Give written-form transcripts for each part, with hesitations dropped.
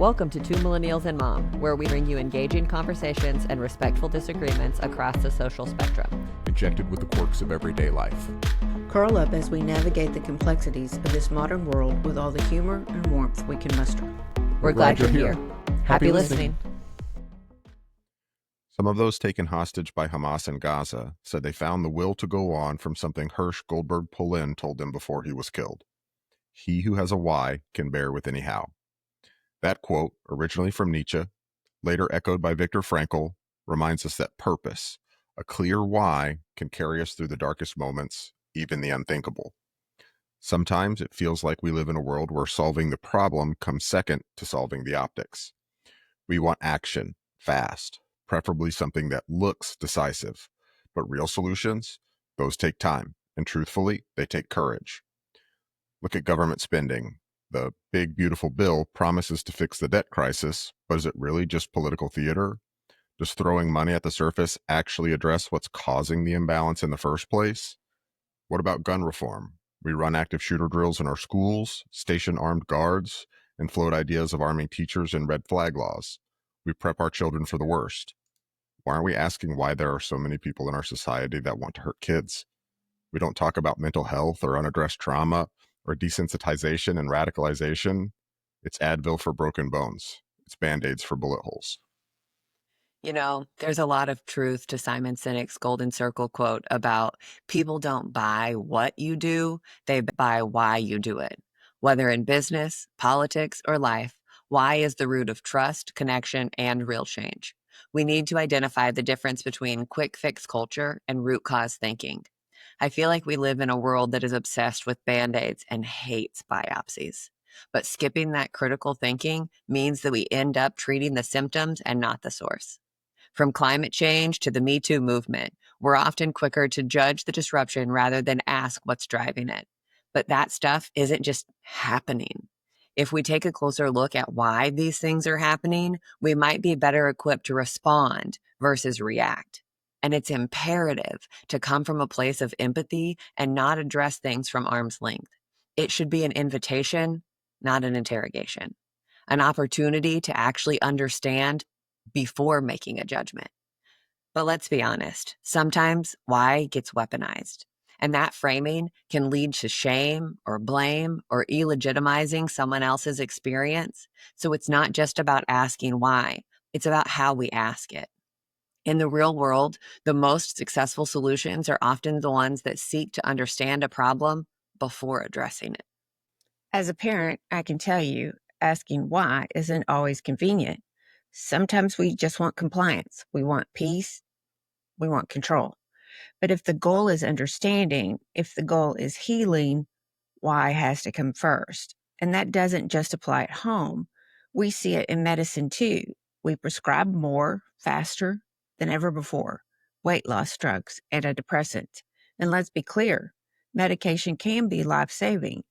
Welcome to Two Millennials and Mom, where we bring you engaging conversations and respectful disagreements across the social spectrum. Injected with the quirks of everyday life. Curl up as we navigate the complexities of this modern world with all the humor and warmth we can muster. We're glad you're here. Happy listening. Some of those taken hostage by Hamas in Gaza said they found the will to go on from something Hirsch Goldberg Polin told them before he was killed. He who has a why can bear with any how. That quote, originally from Nietzsche, later echoed by Viktor Frankl, reminds us that purpose, a clear why, can carry us through the darkest moments, even the unthinkable. Sometimes it feels like we live in a world where solving the problem comes second to solving the optics. We want action, fast, preferably something that looks decisive. But real solutions, those take time, and truthfully, they take courage. Look at government spending. The big, beautiful bill promises to fix the debt crisis, but is it really just political theater? Does throwing money at the surface actually address what's causing the imbalance in the first place? What about gun reform? We run active shooter drills in our schools, station armed guards, and float ideas of arming teachers and red flag laws. We prep our children for the worst. Why aren't we asking why there are so many people in our society that want to hurt kids? We don't talk about mental health or unaddressed trauma or desensitization and radicalization. It's Advil for broken bones. It's Band-Aids for bullet holes. You know, there's a lot of truth to Simon Sinek's Golden Circle quote about people don't buy what you do, they buy why you do it. Whether in business, politics, or life, why is the root of trust, connection, and real change. We need to identify the difference between quick fix culture and root cause thinking. I feel like we live in a world that is obsessed with Band-Aids and hates biopsies. But skipping that critical thinking means that we end up treating the symptoms and not the source. From climate change to the Me Too movement, we're often quicker to judge the disruption rather than ask what's driving it. But that stuff isn't just happening. If we take a closer look at why these things are happening, we might be better equipped to respond versus react. And it's imperative to come from a place of empathy and not address things from arm's length. It should be an invitation, not an interrogation. An opportunity to actually understand before making a judgment. But let's be honest, sometimes why gets weaponized. And that framing can lead to shame or blame or illegitimizing someone else's experience. So it's not just about asking why, it's about how we ask it. In the real world, the most successful solutions are often the ones that seek to understand a problem before addressing it. As a parent, I can tell you, asking why isn't always convenient. Sometimes we just want compliance. We want peace. We want control. But if the goal is understanding, if the goal is healing, why has to come first. And that doesn't just apply at home. We see it in medicine too. We prescribe more, faster than ever before. Weight loss drugs, antidepressants. And let's be clear, medication can be life-saving.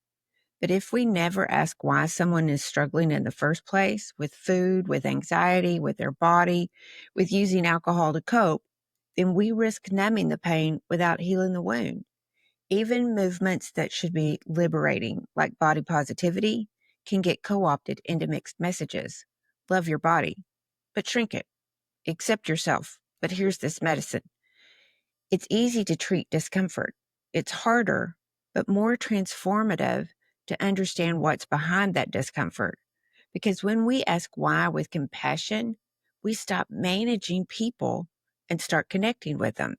But if we never ask why someone is struggling in the first place, with food, with anxiety, with their body, with using alcohol to cope, then we risk numbing the pain without healing the wound. Even movements that should be liberating, like body positivity, can get co-opted into mixed messages. Love your body, but shrink it. Accept yourself, but here's this medicine. It's easy to treat discomfort. It's harder, but more transformative to understand what's behind that discomfort. Because when we ask why with compassion, we stop managing people and start connecting with them.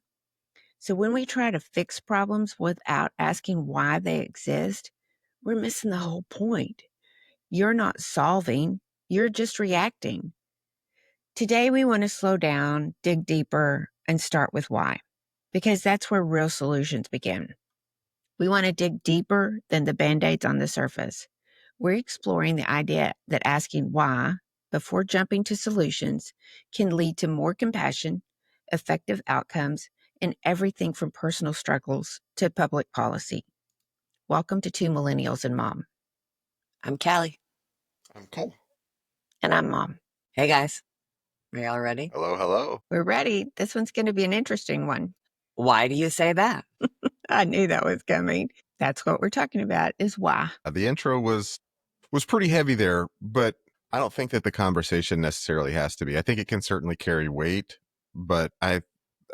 So when we try to fix problems without asking why they exist, we're missing the whole point. You're not solving, you're just reacting. Today, we want to slow down, dig deeper, and start with why, because that's where real solutions begin. We want to dig deeper than the Band-Aids on the surface. We're exploring the idea that asking why before jumping to solutions can lead to more compassion, effective outcomes, and everything from personal struggles to public policy. Welcome to Two Millennials and Mom. I'm Callie. I'm Cole. And I'm Mom. Hey guys, are y'all ready? Hello, hello. We're ready. This one's going to be an interesting one. Why do you say that? I knew that was coming. That's what we're talking about, is why. The intro was pretty heavy there, but I don't think that the conversation necessarily has to be. I think it can certainly carry weight, but I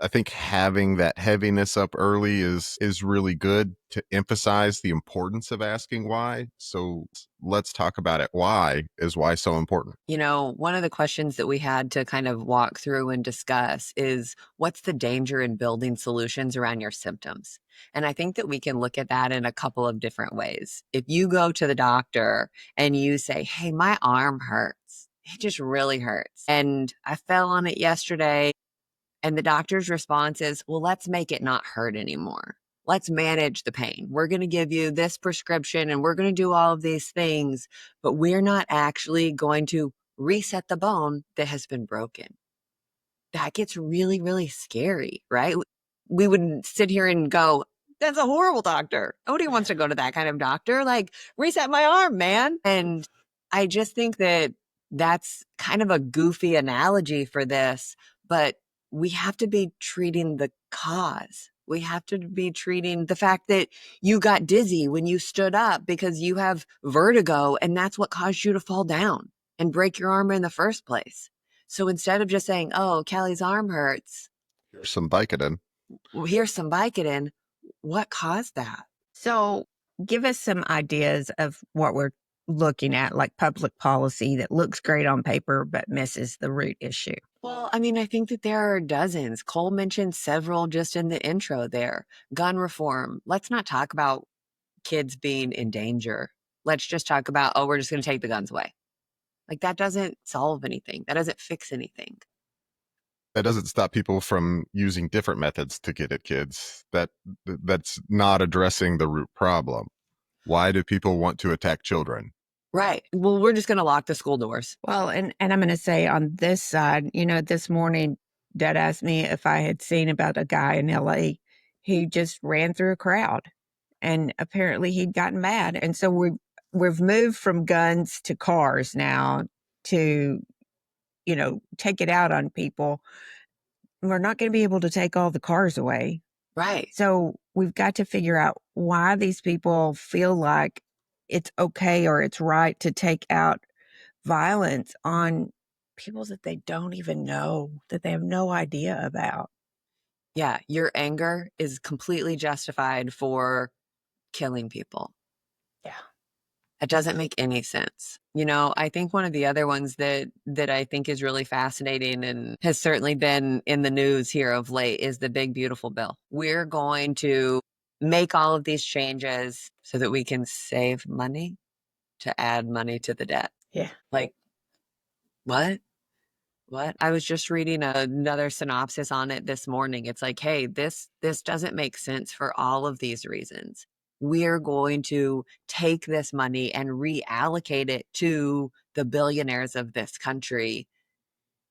think having that heaviness up early is really good to emphasize the importance of asking why. So let's talk about it. Why is why so important? One of the questions that we had to kind of walk through and discuss is what's the danger in building solutions around your symptoms? And I think that we can look at that in a couple of different ways. If you go to the doctor and you say, "Hey, my arm hurts. It just really hurts. And I fell on it yesterday." And the doctor's response is, "Well, let's make it not hurt anymore. Let's manage the pain. We're going to give you this prescription and we're going to do all of these things, but we're not actually going to reset the bone that has been broken." That gets really, really scary, right? We wouldn't sit here and go, "That's a horrible doctor. Nobody wants to go to that kind of doctor. Like, reset my arm, man." And I just think that that's kind of a goofy analogy for this, but we have to be treating the cause. We have to be treating the fact that you got dizzy when you stood up because you have vertigo and that's what caused you to fall down and break your arm in the first place. So instead of just saying, "Oh, Callie's arm hurts. Here's some Vicodin. Well, here's some Vicodin." What caused that? So give us some ideas of what we're looking at, like public policy that looks great on paper but misses the root issue. Well, I mean, I think that there are dozens. Cole mentioned several just in the intro there. Gun reform. Let's not talk about kids being in danger. Let's just talk about, oh, we're just going to take the guns away. Like, that doesn't solve anything. That doesn't fix anything. That doesn't stop people from using different methods to get at kids. That's not addressing the root problem. Why do people want to attack children? Right. Well, we're just going to lock the school doors. Well, and I'm going to say on this side, this morning, Dad asked me if I had seen about a guy in LA. He just ran through a crowd, and apparently he'd gotten mad. And so we've moved from guns to cars now to, take it out on people. We're not going to be able to take all the cars away. Right. So we've got to figure out why these people feel like it's okay or it's right to take out violence on people that they don't even know, that they have no idea about. Yeah. Your anger is completely justified for killing people. Yeah. It doesn't make any sense. I think one of the other ones that I think is really fascinating and has certainly been in the news here of late is the big beautiful bill. We're going to make all of these changes so that we can save money to add money to the debt. Yeah. Like, what? What? I was just reading another synopsis on it this morning. It's like, hey, this doesn't make sense for all of these reasons. We're going to take this money and reallocate it to the billionaires of this country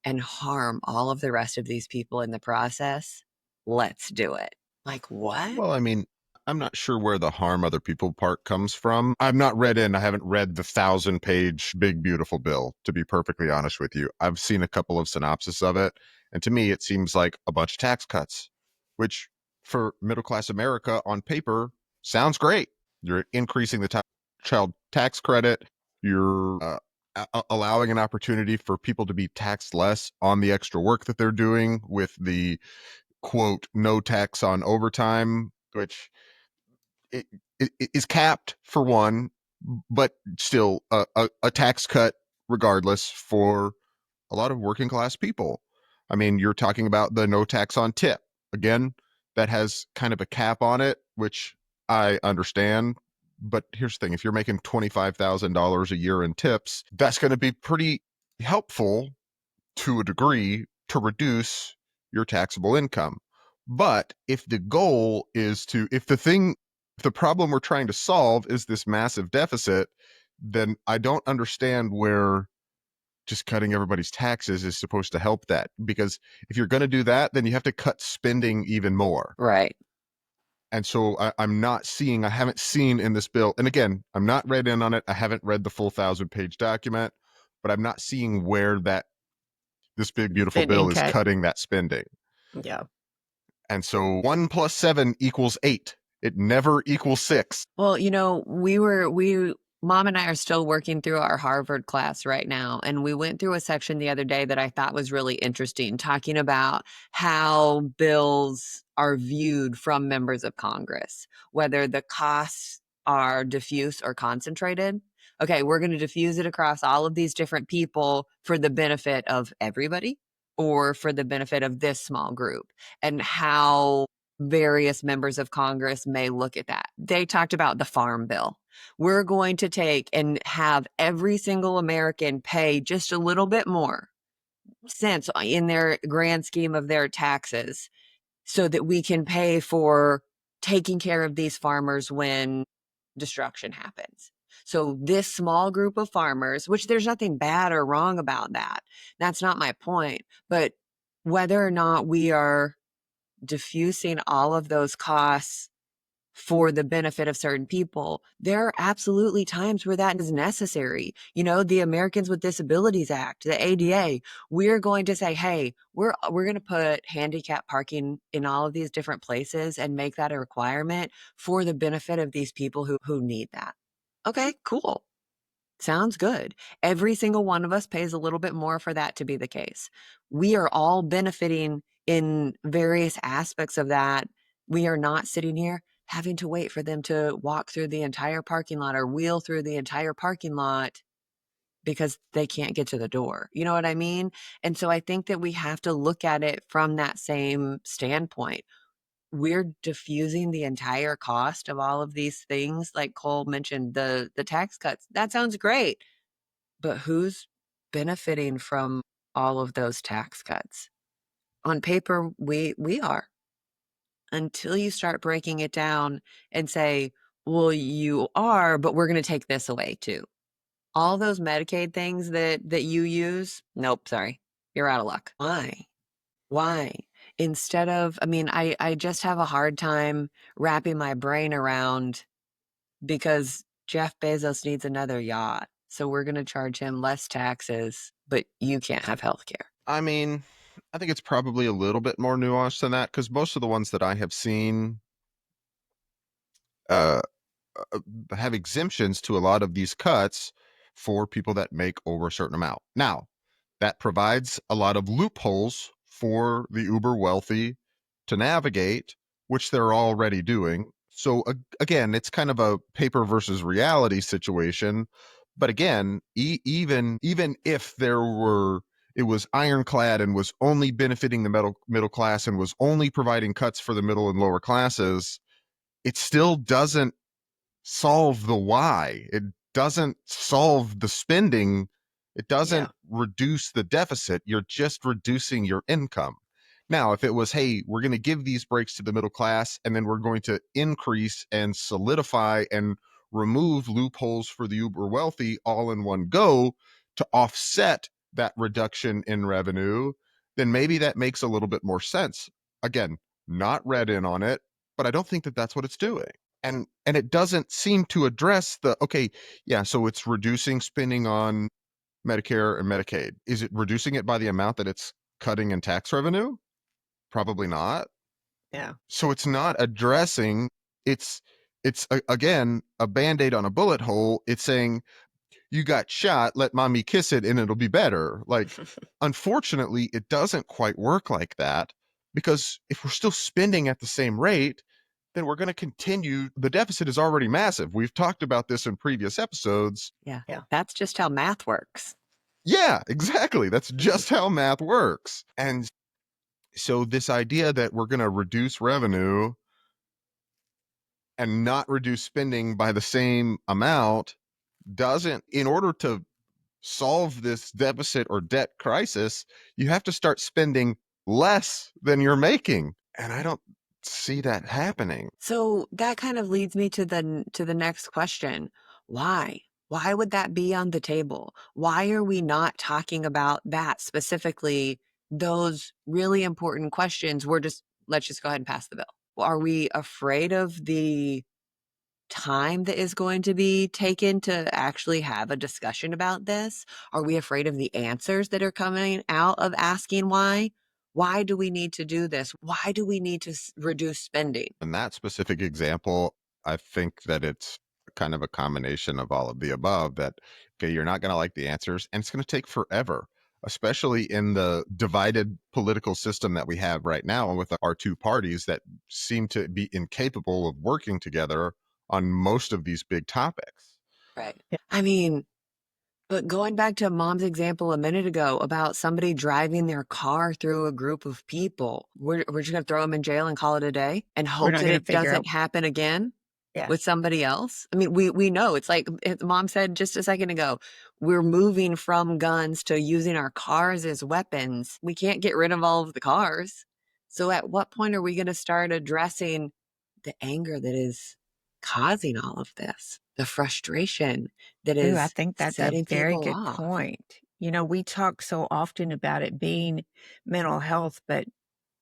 and harm all of the rest of these people in the process. Let's do it. Like, what? Well, I mean, I'm not sure where the harm other people part comes from. I haven't read the 1,000-page big beautiful bill, to be perfectly honest with you. I've seen a couple of synopses of it, and to me it seems like a bunch of tax cuts, which for middle class America on paper sounds great. You're increasing the child tax credit, you're allowing an opportunity for people to be taxed less on the extra work that they're doing with the quote no tax on overtime, which it, it is capped for one, but still a tax cut regardless for a lot of working class people. I mean, you're talking about the no tax on tip. Again, that has kind of a cap on it, which I understand. But here's the thing, if you're making $25,000 a year in tips, that's going to be pretty helpful to a degree to reduce your taxable income. But if the goal is if the problem we're trying to solve is this massive deficit, then I don't understand where just cutting everybody's taxes is supposed to help that. Because if you're going to do that, then you have to cut spending even more. Right. And so I haven't seen in this bill, and again, I'm not read in on it. I haven't read the full 1,000-page document, but I'm not seeing where this big beautiful bill is cutting that spending. Yeah. And so 1 + 7 = 8. It never equals 6. Well, we Mom and I are still working through our Harvard class right now, and we went through a section the other day that I thought was really interesting, talking about how bills are viewed from members of Congress, whether the costs are diffuse or concentrated. Okay, we're going to diffuse it across all of these different people for the benefit of everybody or for the benefit of this small group, and how various members of Congress may look at that. They talked about the farm bill. We're going to take and have every single American pay just a little bit more cents in their grand scheme of their taxes so that we can pay for taking care of these farmers when destruction happens. So this small group of farmers, which there's nothing bad or wrong about that. That's not my point. But whether or not we are diffusing all of those costs for the benefit of certain people, there are absolutely times where that is necessary. You know, the Americans with Disabilities Act, the ADA, we're going to say, hey, we're going to put handicap parking in all of these different places and make that a requirement for the benefit of these people who need that. Okay, cool. Sounds good. Every single one of us pays a little bit more for that to be the case. We are all benefiting in various aspects of that. We are not sitting here having to wait for them to walk through the entire parking lot or wheel through the entire parking lot because they can't get to the door. You know what I mean? And so I think that we have to look at it from that same standpoint. We're diffusing the entire cost of all of these things. Like Cole mentioned, the tax cuts. That sounds great. But who's benefiting from all of those tax cuts? On paper, we are. Until you start breaking it down and say, well, you are, but we're going to take this away too. All those Medicaid things that you use, nope, sorry. You're out of luck. Why? Instead of, I mean, I just have a hard time wrapping my brain around, because Jeff Bezos needs another yacht. So we're going to charge him less taxes, but you can't have health care. I mean, I think it's probably a little bit more nuanced than that, because most of the ones that I have seen uh, have exemptions to a lot of these cuts for people that make over a certain amount. Now, that provides a lot of loopholes for the uber wealthy to navigate, which they're already doing. So again, it's kind of a paper versus reality situation. But again, even if it was ironclad and was only benefiting the middle class and was only providing cuts for the middle and lower classes, it still doesn't solve the why. It doesn't solve the spending. It doesn't reduce the deficit. You're just reducing your income. Now, if it was, hey, we're going to give these breaks to the middle class, and then we're going to increase and solidify and remove loopholes for the uber wealthy all in one go to offset that reduction in revenue, then maybe that makes a little bit more sense. Again, not read in on it, but I don't think that that's what it's doing. And it doesn't seem to address the, okay, yeah, so it's reducing spending on Medicare and Medicaid. Is it reducing it by the amount that it's cutting in tax revenue? Probably not. Yeah. So it's not addressing, it's again a band-aid on a bullet hole. It's saying, you got shot, let mommy kiss it and it'll be better. Like, unfortunately, it doesn't quite work like that, because if we're still spending at the same rate, then we're going to continue. The deficit is already massive. We've talked about this in previous episodes. Yeah. That's just how math works. Yeah, exactly. That's just how math works. And so this idea that we're going to reduce revenue and not reduce spending by the same amount doesn't, in order to solve this deficit or debt crisis, you have to start spending less than you're making. And I don't see that happening. So that kind of leads me to the next question. Why? Why would that be on the table? Why are we not talking about that specifically? Those really important questions. Let's just go ahead and pass the bill. Are we afraid of the time that is going to be taken to actually have a discussion about this? Are we afraid of the answers that are coming out of asking why? Why do we need to do this? Why do we need to reduce spending? In that specific example, I think that it's kind of a combination of all of the above that, okay, you're not going to like the answers and it's going to take forever, especially in the divided political system that we have right now with our two parties that seem to be incapable of working together on most of these big topics. Right. Yeah. I mean, but going back to Mom's example a minute ago about somebody driving their car through a group of people, we're just going to throw them in jail and call it a day and We're hope not that going to it figure out. doesn't happen again Yeah. with somebody else. I mean, we know it's like Mom said just a second ago, we're moving from guns to using our cars as weapons. We can't get rid of all of the cars. So at what point are we going to start addressing the anger that is causing all of this, the frustration that Ooh, I is think that's a setting very people good off? point. We talk so often about it being mental health, but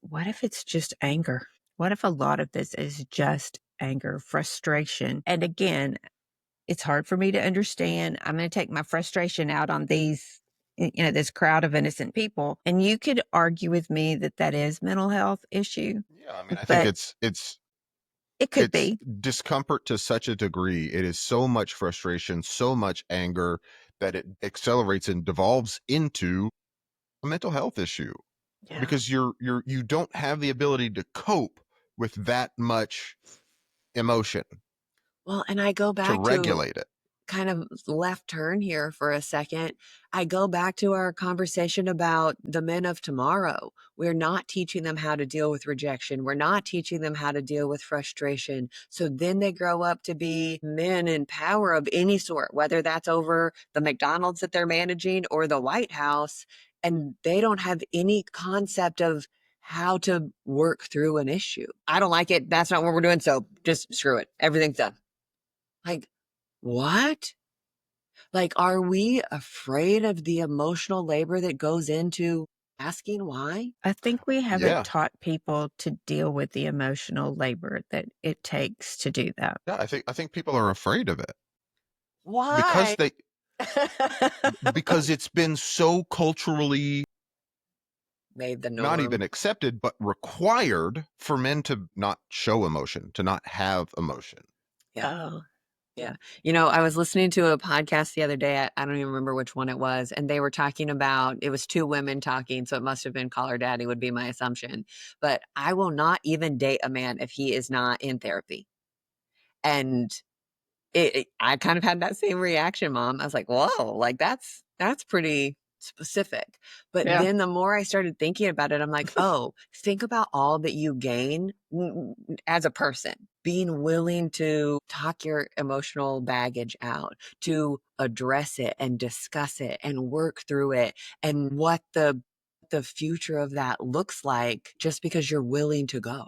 what if it's just anger? What if a lot of this is just anger, frustration? And again, it's hard for me to understand. I'm going to take my frustration out on this crowd of innocent people. And you could argue with me that that is mental health issue, Yeah, I mean, I think but it could it's be. discomfort to such a degree. It is so much frustration, so much anger that it accelerates and devolves into a mental health issue Yeah. because you don't have the ability to cope with that much emotion, Well, and I go to back to regulate it. kind of left turn here for a second. I go back to our conversation about the men of tomorrow. We're not teaching them how to deal with rejection. We're not teaching them how to deal with frustration. So then they grow up to be men in power of any sort, whether that's over the McDonald's that they're managing or the White House. And they don't have any concept of how to work through an issue. I don't like it. That's not what we're doing. So just screw it. Everything's done. Like, what? Like, are we afraid of the emotional labor that goes into asking why? I think we haven't Yeah. taught people to deal with the emotional labor that it takes to do that. Yeah, I think people are afraid of it because Why? they because it's been so culturally Made the not norm. even accepted, but required for men to not show emotion, to not have emotion. Yeah. Oh, Yeah. I was listening to a podcast the other day. I don't even remember which one it was. And they were talking about it was two women talking. So it must have been Call Her Daddy, would be my assumption. But I will not even date a man if he is not in therapy. And I kind of had that same reaction, Mom. I was like, whoa, like that's pretty specific. But yeah. then the more I started thinking about it, I'm like, oh, think about all that you gain as a person, being willing to talk your emotional baggage out, to address it and discuss it and work through it, and what the future of that looks like just because you're willing to go.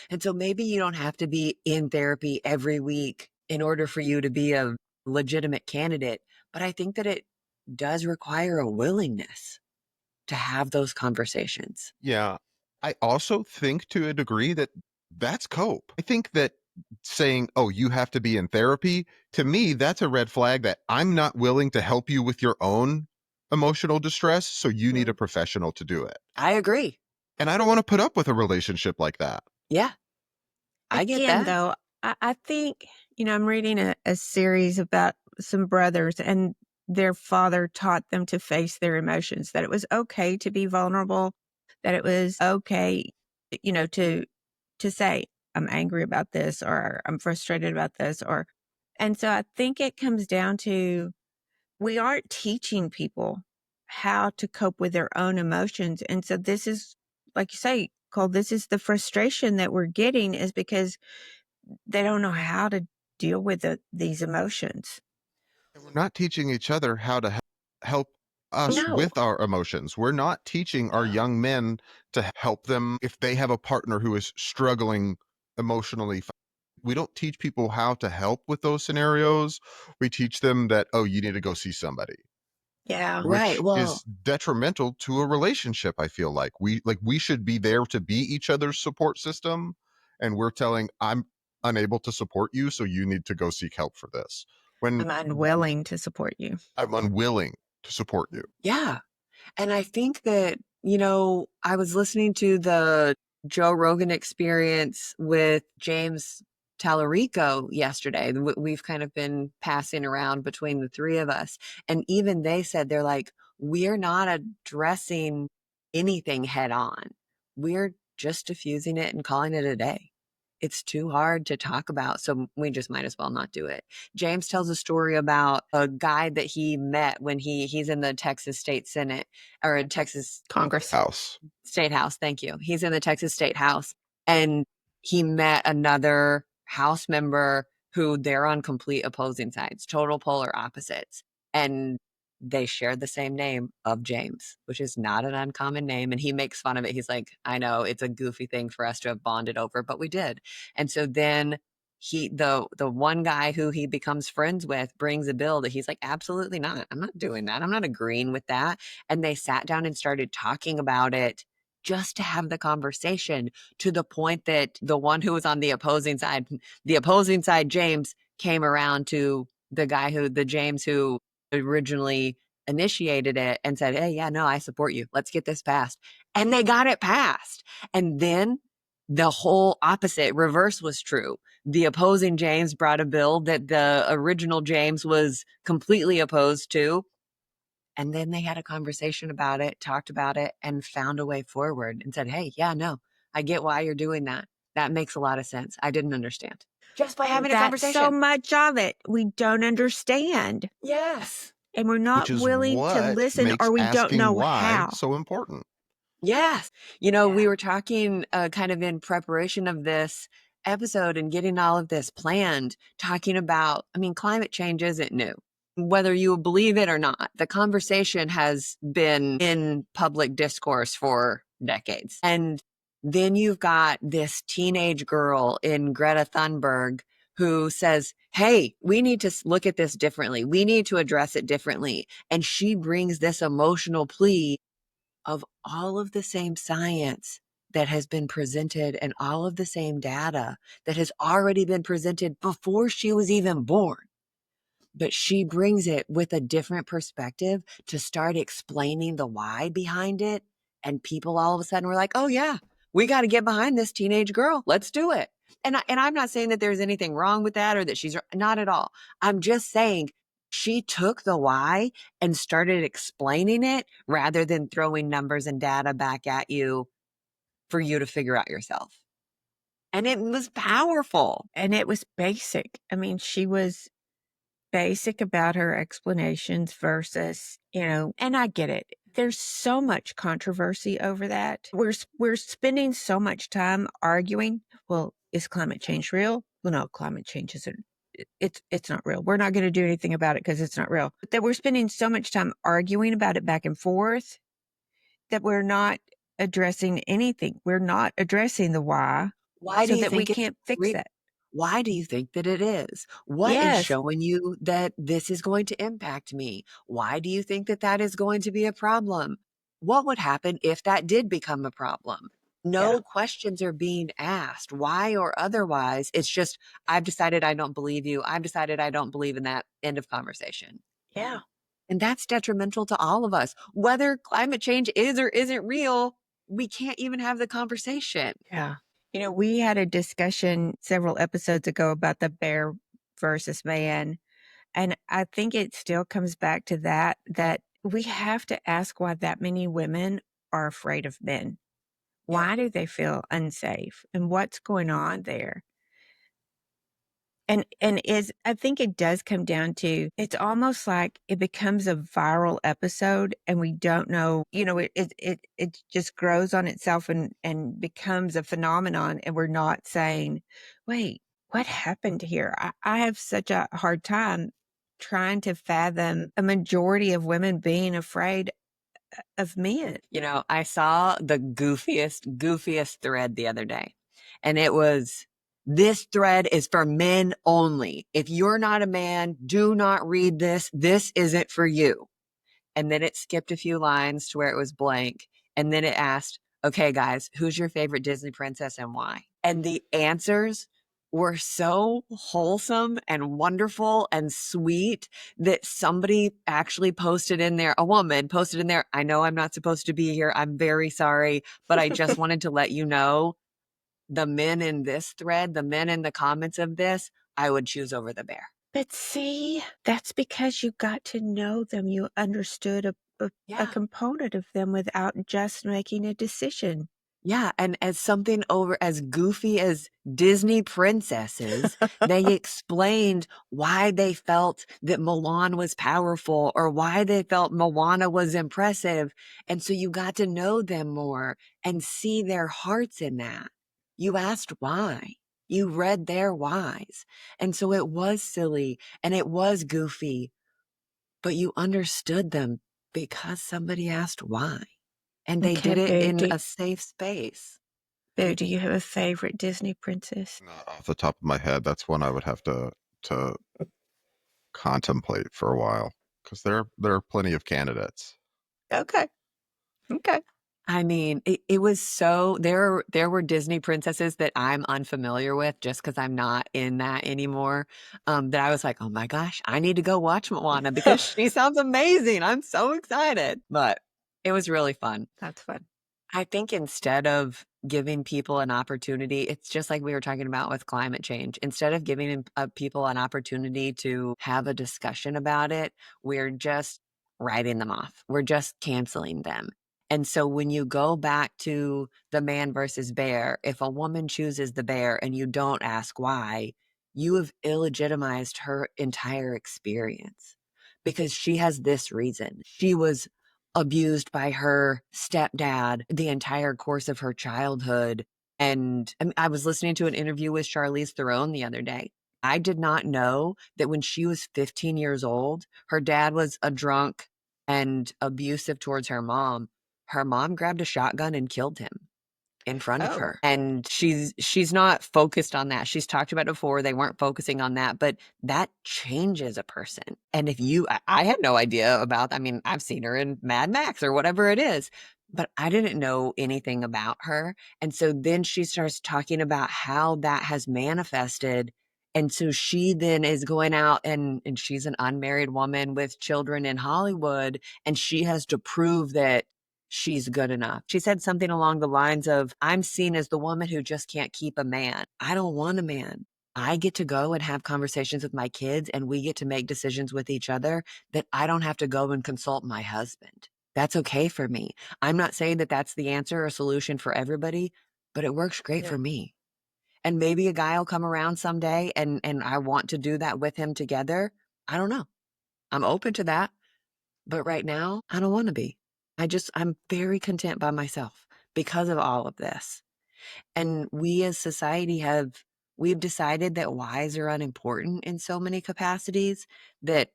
And so maybe you don't have to be in therapy every week in order for you to be a legitimate candidate. But I think that it does require a willingness to have those conversations. Yeah. I also think to a degree that that's cope. I think that saying, oh, you have to be in therapy, to me, that's a red flag that I'm not willing to help you with your own emotional distress. So you need a Mhm. professional to do it. I agree. And I don't want to put up with a relationship like that. Yeah, I get Again, that. though, I think, I'm reading a series about some brothers, and their father taught them to face their emotions, that it was okay to be vulnerable, that it was okay, to say, I'm angry about this, or I'm frustrated about this, and so I think it comes down to we aren't teaching people how to cope with their own emotions. And so this is, like you say, Cole, this is the frustration that we're getting is because they don't know how to deal with these emotions. And we're not teaching each other how to help us No. with our emotions. We're not teaching our young men to help them if they have a partner who is struggling emotionally. We don't teach people how to help with those scenarios. We teach them that, oh, you need to go see somebody, Yeah. Right. which Well, is detrimental to a relationship. I feel like we should be there to be each other's support system. And we're telling, I'm unable to support you, so you need to go seek help for this. When I'm unwilling to support you. I'm unwilling to support you. yeah. And I think that, I was listening to the Joe Rogan Experience with James Tallarico yesterday. We've kind of been passing around between the three of us. And even they said, they're like, we're not addressing anything head on. We're just diffusing it and calling it a day. It's too hard to talk about, so we just might as well not do it. James tells a story about a guy that he met when he's in the Texas State Senate, or in Texas Congress. House. State House. Thank you. He's in the Texas State House, and he met another House member who they're on complete opposing sides, total polar opposites. And they share the same name of James, which is not an uncommon name. And he makes fun of it. He's like, I know it's a goofy thing for us to have bonded over, but we did. And so then the one guy who he becomes friends with brings a bill that he's like, absolutely not. I'm not doing that. I'm not agreeing with that. And they sat down and started talking about it just to have the conversation, to the point that the one who was on the opposing side, James, came around to the James who originally initiated it and said, hey, yeah, no, I support you. Let's get this passed. And they got it passed. And then the whole opposite reverse was true. The opposing James brought a bill that the original James was completely opposed to. And then they had a conversation about it, talked about it, and found a way forward and said, hey, yeah, no, I get why you're doing that. That makes a lot of sense. I didn't understand. Just by having a That's conversation. so much of it we don't understand. Yes. And we're not Which is willing to what listen, makes or we don't asking know why how. so important. Yes. We were talking kind of in preparation of this episode and getting all of this planned, talking about, climate change isn't new. Whether you believe it or not, the conversation has been in public discourse for decades. And then you've got this teenage girl in Greta Thunberg who says, hey, we need to look at this differently. We need to address it differently. And she brings this emotional plea of all of the same science that has been presented and all of the same data that has already been presented before she was even born. But she brings it with a different perspective to start explaining the why behind it. And people all of a sudden were like, oh yeah, we got to get behind this teenage girl. Let's do it. And I'm not saying that there's anything wrong with that or that she's not at all. I'm just saying she took the why and started explaining it rather than throwing numbers and data back at you for you to figure out yourself. And it was powerful. And it was basic. She was basic about her explanations versus, and I get it. There's so much controversy over that. We're spending so much time arguing. Well, is climate change real? Well, no, climate change isn't. It's not real. We're not going to do anything about it because it's not real. But that we're spending so much time arguing about it back and forth that we're not addressing anything. We're not addressing the why. Why do so you that we think it's can't fix real? that? Why do you think that it is? What is Yes. showing you that this is going to impact me? Why do you think that that is going to be a problem? What would happen if that did become a problem? No Yeah. questions are being asked, why or otherwise. It's just, I've decided I don't believe you. I've decided I don't believe in that. End of conversation. Yeah. And that's detrimental to all of us. Whether climate change is or isn't real, we can't even have the conversation. Yeah. We had a discussion several episodes ago about the bear versus man. And I think it still comes back to that we have to ask why that many women are afraid of men. Why do they feel unsafe? And what's going on there? And I think it does come down to, it's almost like it becomes a viral episode and we don't know, it just grows on itself and becomes a phenomenon. And we're not saying, wait, what happened here? I have such a hard time trying to fathom a majority of women being afraid of men. I saw the goofiest thread the other day, and it was, this thread is for men only. If you're not a man, do not read this. This isn't for you. And then it skipped a few lines to where it was blank. And then it asked, okay, guys, who's your favorite Disney princess and why? And the answers were so wholesome and wonderful and sweet that somebody actually posted in there, a woman posted in there, I know I'm not supposed to be here. I'm very sorry, but I just wanted to let you know the men in this thread, the men in the comments of this, I would choose over the bear. But see, that's because you got to know them. You understood a Yeah. component of them without just making a decision. Yeah, and as something over as goofy as Disney princesses, they explained why they felt that Mulan was powerful or why they felt Moana was impressive. And so you got to know them more and see their hearts in that. You asked why. You read their whys. And so it was silly and it was goofy, but you understood them because somebody asked why. And they Okay, did it Boo, in a safe space. Boo, do you have a favorite Disney princess? Not off the top of my head, that's one I would have to contemplate for a while because there are plenty of candidates. Okay. Okay. I mean, it was so there were Disney princesses that I'm unfamiliar with just because I'm not in that anymore. That I was like, oh my gosh, I need to go watch Moana because she sounds amazing. I'm so excited. But it was really fun. That's fun. I think instead of giving people an opportunity, it's just like we were talking about with climate change. Instead of giving people an opportunity to have a discussion about it, we're just writing them off. We're just canceling them. And so when you go back to the man versus bear, if a woman chooses the bear and you don't ask why, you have illegitimized her entire experience because she has this reason. She was abused by her stepdad the entire course of her childhood. And I was listening to an interview with Charlize Theron the other day. I did not know that when she was 15 years old, her dad was a drunk and abusive towards her mom. Her mom grabbed a shotgun and killed him in front of Oh. her. And she's not focused on that. She's talked about it before. They weren't focusing on that, but that changes a person. And if I had no idea about, I mean, I've seen her in Mad Max or whatever it is, but I didn't know anything about her. And so then she starts talking about how that has manifested. And so she then is going out and she's an unmarried woman with children in Hollywood, and she has to prove that she's good enough. She said something along the lines of, I'm seen as the woman who just can't keep a man. I don't want a man. I get to go and have conversations with my kids, and we get to make decisions with each other that I don't have to go and consult my husband. That's okay for me. I'm not saying that that's the answer or solution for everybody, but it works great for me. And maybe a guy will come around someday and I want to do that with him together. I don't know. I'm open to that. But right now, I don't want to be. I'm very content by myself because of all of this. And we as society we've decided that whys are unimportant in so many capacities that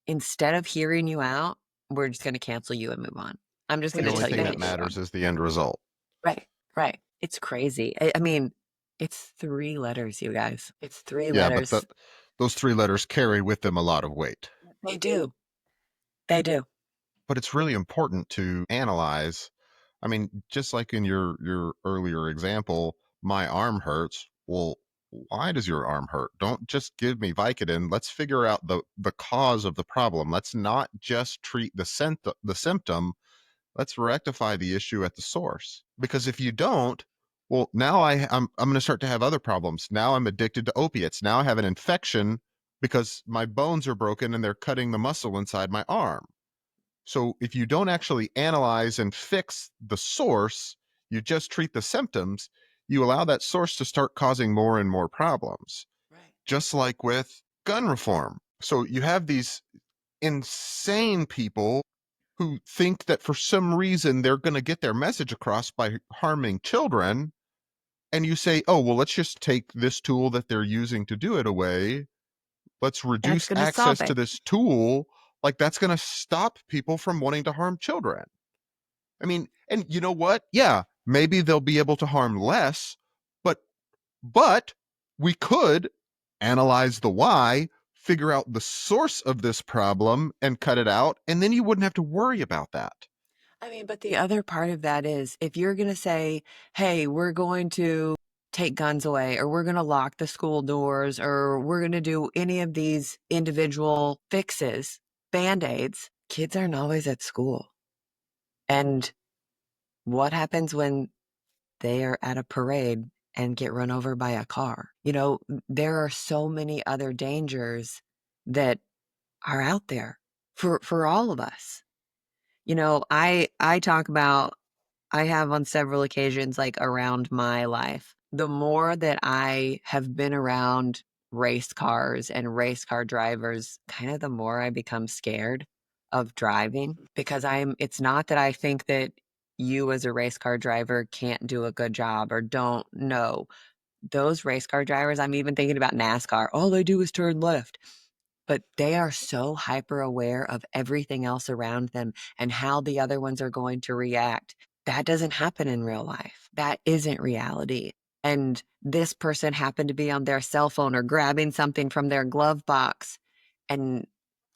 instead of hearing you out, we're just going to cancel you and move on. I'm just We're going The to only tell just you thing gonna that to move matters on. is the end result. Right, right. It's crazy. I mean, it's 3 letters, you guys. It's 3 Yeah, but letters. those three letters carry with them a lot of weight. They do. They do. But it's really important to analyze. I mean, just like in your earlier example, my arm hurts. Well, why does your arm hurt? Don't just give me Vicodin. Let's figure out the cause of the problem. Let's not just treat the symptom. Let's rectify the issue at the source. Because if you don't, well, now I'm going to start to have other problems. Now I'm addicted to opiates. Now I have an infection because my bones are broken and they're cutting the muscle inside my arm. So if you don't actually analyze and fix the source, you just treat the symptoms, you allow that source to start causing more and more problems. Right. Just like with gun reform. So you have these insane people who think that for some reason they're going to get their message across by harming children. And you say, oh, well, let's just take this tool that they're using to do it away. Let's That's reduce gonna access solve to it. this tool. Like that's going to stop people from wanting to harm children. I mean, and you know what? Yeah, maybe they'll be able to harm less, but but we could analyze the why, figure out the source of this problem and cut it out, and then you wouldn't have to worry about that. I mean, but the other part of that is if you're going to say, hey, we're going to take guns away, or we're going to lock the school doors, or we're going to do any of these individual fixes, band aids, kids aren't always at school. And what happens when they are at a parade and get run over by a car. You know, there are so many other dangers that are out there for all of us. You know, I talk about I have on several occasions, like, around my life. The more that I have been around race cars and race car drivers, kind of the more I become scared of driving because it's not that I think that you as a race car driver can't do a good job or don't know. Those race car drivers, I'm even thinking about NASCAR, all they do is turn left. But they are so hyper aware of everything else around them and how the other ones are going to react. That doesn't happen in real life. That isn't reality. And this person happened to be on their cell phone or grabbing something from their glove box and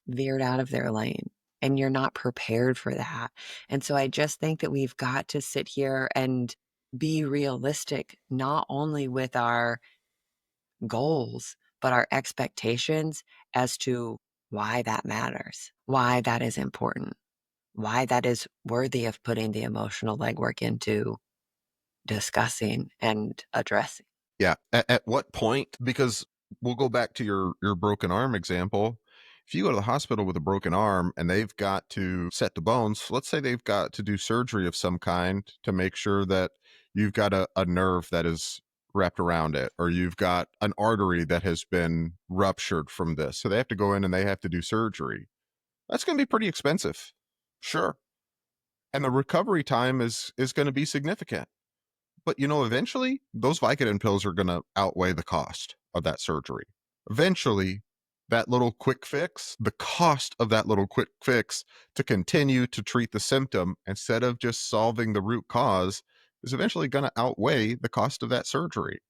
veered out of their lane. And you're not prepared for that. And so I just think that we've got to sit here and be realistic, not only with our goals, but our expectations as to why that matters, why that is important, why that is worthy of putting the emotional legwork into discussing and addressing. Yeah. At what point? Because we'll go back to your broken arm example. If you go to the hospital with a broken arm and they've got to set the bones, let's say they've got to do surgery of some kind to make sure that you've got a nerve that is wrapped around it, or you've got an artery that has been ruptured from this. So they have to go in and they have to do surgery. That's going to be pretty expensive. Sure. And the recovery time is going to be significant. But you know, eventually those Vicodin pills are going to outweigh the cost of that surgery. Eventually, that little quick fix, the cost of that little quick fix to continue to treat the symptom instead of just solving the root cause is eventually going to outweigh the cost of that surgery.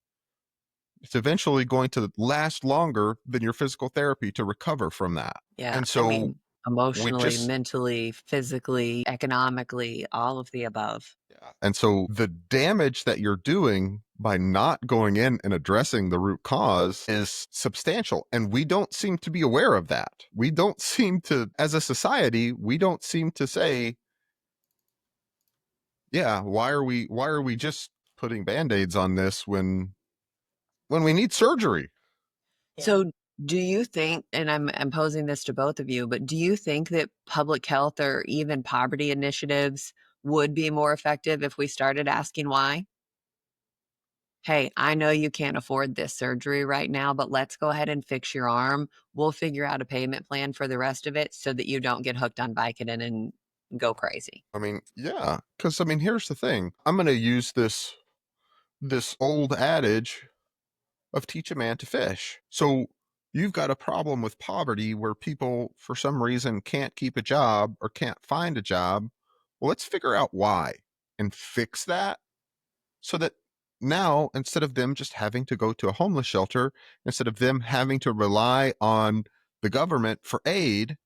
It's eventually going to last longer than your physical therapy to recover from that. Yeah. And I so mean, we emotionally, just mentally, physically, economically, all of the above. Yeah. And so the damage that you're doing by not going in and addressing the root cause is substantial. And we don't seem to be aware of that. We don't seem to, as a society, we don't seem to say, yeah, why are we just putting band-aids on this when we need surgery? Yeah. So, do you think, and I'm posing this to both of you, but do you think that public health or even poverty initiatives would be more effective if we started asking why? Hey, I know you can't afford this surgery right now, but let's go ahead and fix your arm. We'll figure out a payment plan for the rest of it so that you don't get hooked on Vicodin and go crazy. I mean, yeah, because I mean, here's the thing. I'm going to use this old adage of teach a man to fish. So you've got a problem with poverty where people, for some reason, can't keep a job or can't find a job. Well, let's figure out why and fix that so that now, instead of them just having to go to a homeless shelter, instead of them having to rely on the government for aid,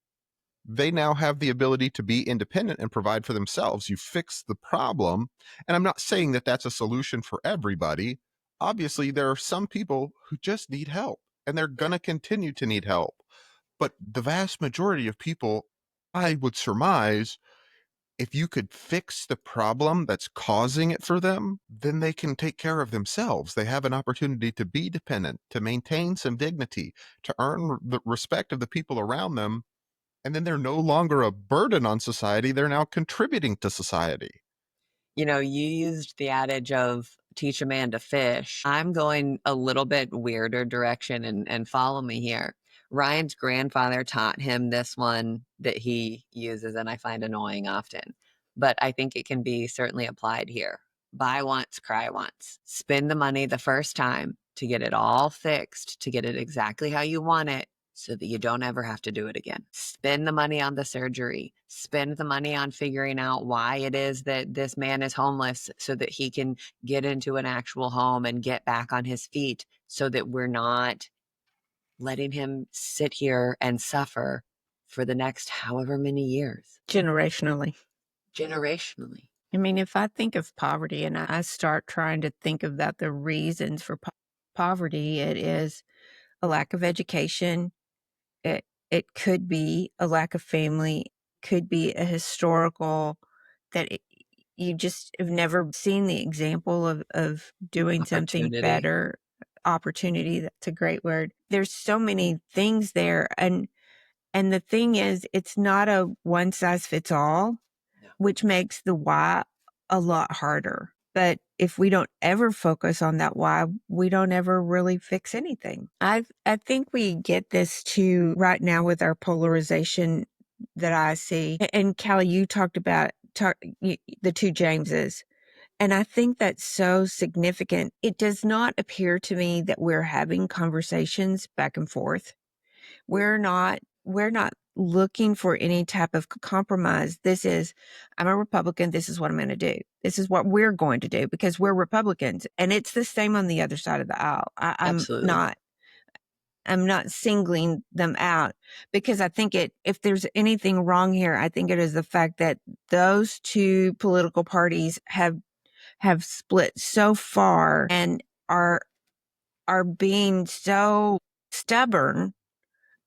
they now have the ability to be independent and provide for themselves. You fix the problem. And I'm not saying that that's a solution for everybody. Obviously, there are some people who just need help and they're going to continue to need help. But the vast majority of people, I would surmise, if you could fix the problem that's causing it for them, then they can take care of themselves. They have an opportunity to be dependent, to maintain some dignity, to earn the respect of the people around them, and then they're no longer a burden on society. They're now contributing to society. You know, you used the adage of teach a man to fish. I'm going a little bit weirder direction and follow me here. Ryan's grandfather taught him this one that he uses and I find annoying often, but I think it can be certainly applied here. Buy once, cry once. Spend the money the first time to get it all fixed, to get it exactly how you want it, so that you don't ever have to do it again. Spend the money on the surgery. Spend the money on figuring out why it is that this man is homeless so that he can get into an actual home and get back on his feet so that we're not letting him sit here and suffer for the next however many years. Generationally. Generationally. I mean, if I think of poverty and I start trying to think about the reasons for poverty, it is a lack of education. It could be a lack of family, could be a historical that you just have never seen the example of doing something Opportunity. better. Opportunity, that's a great word. There's so many things there. And the thing is, it's not a one size fits all, No. which makes the why a lot harder. But if we don't ever focus on that why, we don't ever really fix anything. I think we get this too right now with our polarization that I see. And Callie, you talked about the two Jameses. And I think that's so significant. It does not appear to me that we're having conversations back and forth. We're not looking for any type of compromise. This is, I'm a Republican. This is what I'm going to do. This is what we're going to do because we're Republicans. And it's the same on the other side of the aisle. Absolutely. I'm not singling them out because I think if there's anything wrong here, I think it is the fact that those two political parties have split so far and are being so stubborn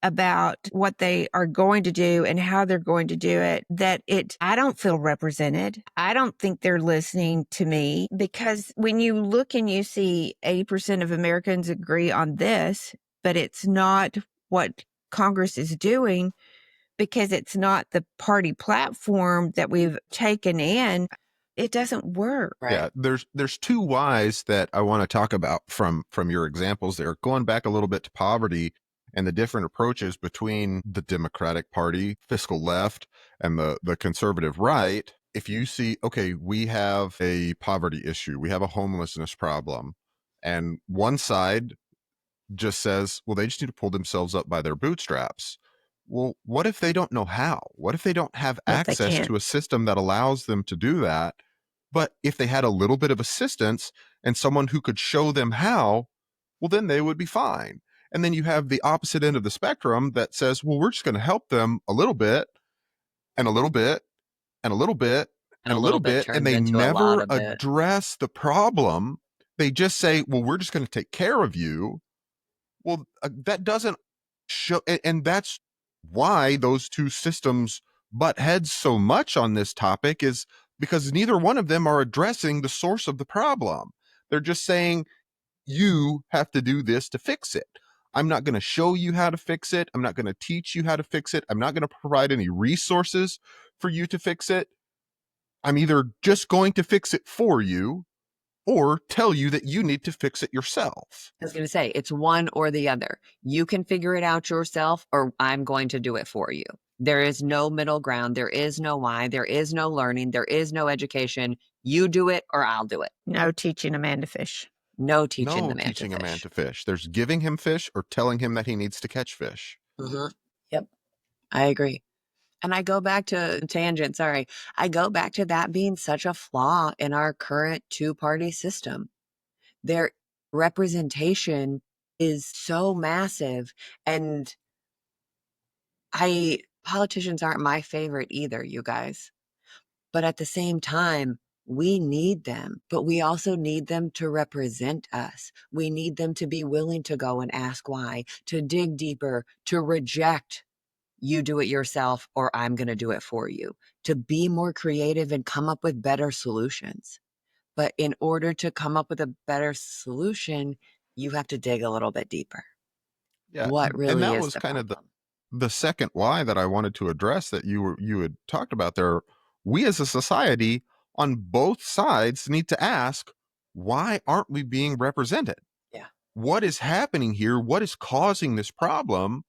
about what they are going to do and how they're going to do it that I don't feel represented. I don't think they're listening to me because when you look and you see 80% of Americans agree on this, but it's not what Congress is doing because it's not the party platform that we've taken in, it doesn't work. Right. Yeah, there's two whys that I want to talk about from your examples there. Going back a little bit to poverty and the different approaches between the Democratic Party, fiscal left, and the conservative right. If you see, okay, we have a poverty issue, we have a homelessness problem, and one side just says, well, they just need to pull themselves up by their bootstraps. Well, what if they don't know how? What if they don't have What if they access can't? to a system that allows them to do that? But if they had a little bit of assistance and someone who could show them how, well, then they would be fine. And then you have the opposite end of the spectrum that says, well, we're just going to help them a little bit and a little bit and a little bit And and a a little little bit bit. And turns they into a lot never of it. address the problem. They just say, well, we're just going to take care of you. Well, that doesn't show. And that's why those two systems butt heads so much on this topic, is because neither one of them are addressing the source of the problem. They're just saying, you have to do this to fix it. I'm not going to show you how to fix it. I'm not going to teach you how to fix it. I'm not going to provide any resources for you to fix it. I'm either just going to fix it for you or tell you that you need to fix it yourself. I was going to say, it's one or the other. You can figure it out yourself, or I'm going to do it for you. There is no middle ground. There is no why. There is no learning. There is no education. You do it or I'll do it. No teaching a man to fish. No teaching No the man to teaching a man fish. to fish. There's giving him fish or telling him that he needs to catch fish. Yep, I agree. And I go back to tangent, sorry. I go back to that being such a flaw in our current two-party system. Their representation is so massive, and politicians aren't my favorite either, you guys. But at the same time, we need them, but we also need them to represent us. We need them to be willing to go and ask why, to dig deeper, to reject you do it yourself or I'm going to do it for you, to be more creative and come up with better solutions. But in order to come up with a better solution, you have to dig a little bit deeper. Yeah, What and really that is was the kind of problem? the second why that I wanted to address that you had talked about there. We as a society on both sides need to ask, why aren't we being represented? Yeah. What is happening here? What is causing this problem?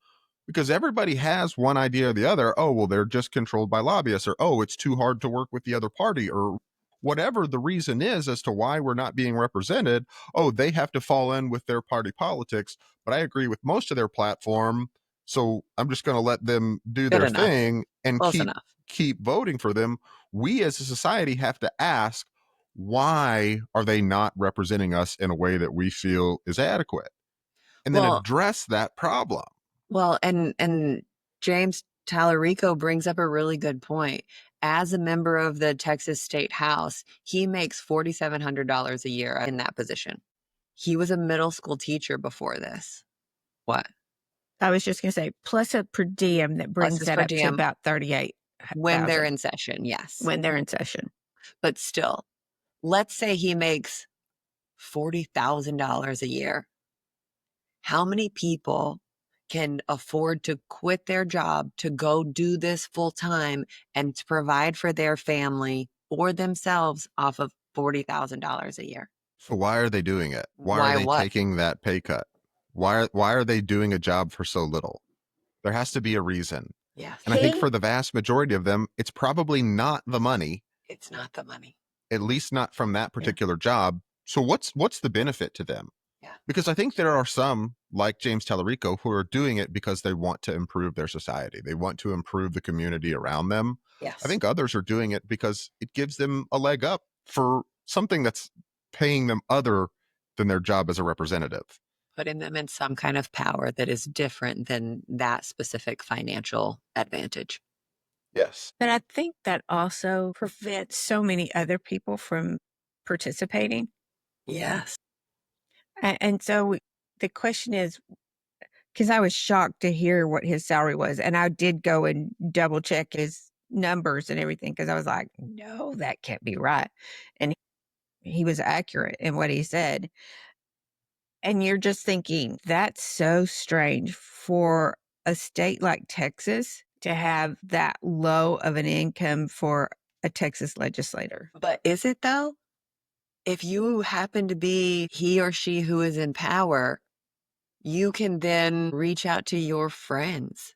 Because everybody has one idea or the other. Oh, well, they're just controlled by lobbyists, or oh, it's too hard to work with the other party, or whatever the reason is as to why we're not being represented. Oh, they have to fall in with their party politics. But I agree with most of their platform. So I'm just going to let them do Good their enough. thing and Close enough. keep voting for them. We as a society have to ask, why are they not representing us in a way that we feel is adequate? And then Well, address that problem. and James Tallarico brings up a really good point. As a member of the Texas State House, he makes $4,700 a year in that position. He was a middle school teacher before this. What? I was just going to say, plus a per diem that Plus brings his that per up to diem about 38,000 when they're in session, yes. when they're in session. But still, let's say he makes $40,000 a year. How many people can afford to quit their job to go do this full time and to provide for their family or themselves off of $40,000 a year? So why are they doing it? Why are Why they what? taking that pay cut? Why are they doing a job for so little? There has to be a reason. Yes. And I think for the vast majority of them, it's probably not the money, It's not the money. at least not from that Yeah. particular job. So what's the benefit to them? Yeah. Because I think there are some, like James Tallarico, who are doing it because they want to improve their society. They want to improve the community around them. Yes. I think others are doing it because it gives them a leg up for something that's paying them other than their job as a representative. Putting them in some kind of power that is different than that specific financial advantage. Yes. But I think that also prevents so many other people from participating. Yes. And so the question is, because I was shocked to hear what his salary was. And I did go and double check his numbers and everything because I was like, no, that can't be right. And he was accurate in what he said. And you're just thinking, that's so strange for a state like Texas to have that low of an income for a Texas legislator. But is it though? If you happen to be he or she who is in power, you can then reach out to your friends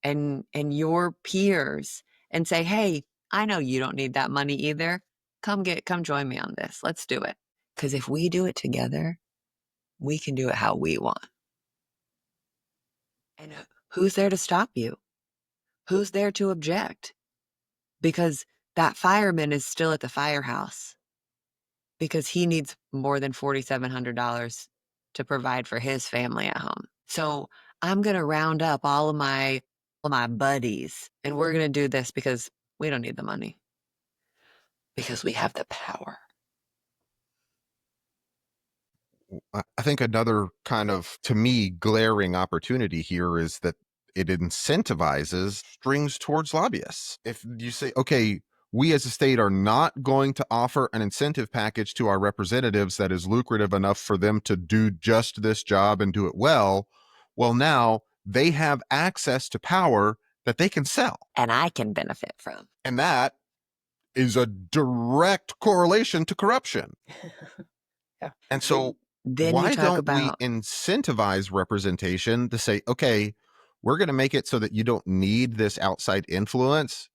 and your peers and say, "Hey, I know you don't need that money either. Come join me on this. Let's do it." Because if we do it together, we can do it how we want. And who's there to stop you? Who's there to object? Because that fireman is still at the firehouse because he needs more than $4,700 to provide for his family at home. So I'm going to round up all of my buddies and we're going to do this because we don't need the money, because we have the power. I think another kind of, to me, glaring opportunity here is that it incentivizes strings towards lobbyists. If you say, okay, we as a state are not going to offer an incentive package to our representatives that is lucrative enough for them to do just this job and do it well, well, now they have access to power that they can sell. And I can benefit from. And that is a direct correlation to corruption. Yeah. And so Then you why talk don't we about incentivize representation to say, okay, we're going to make it so that you don't need this outside influence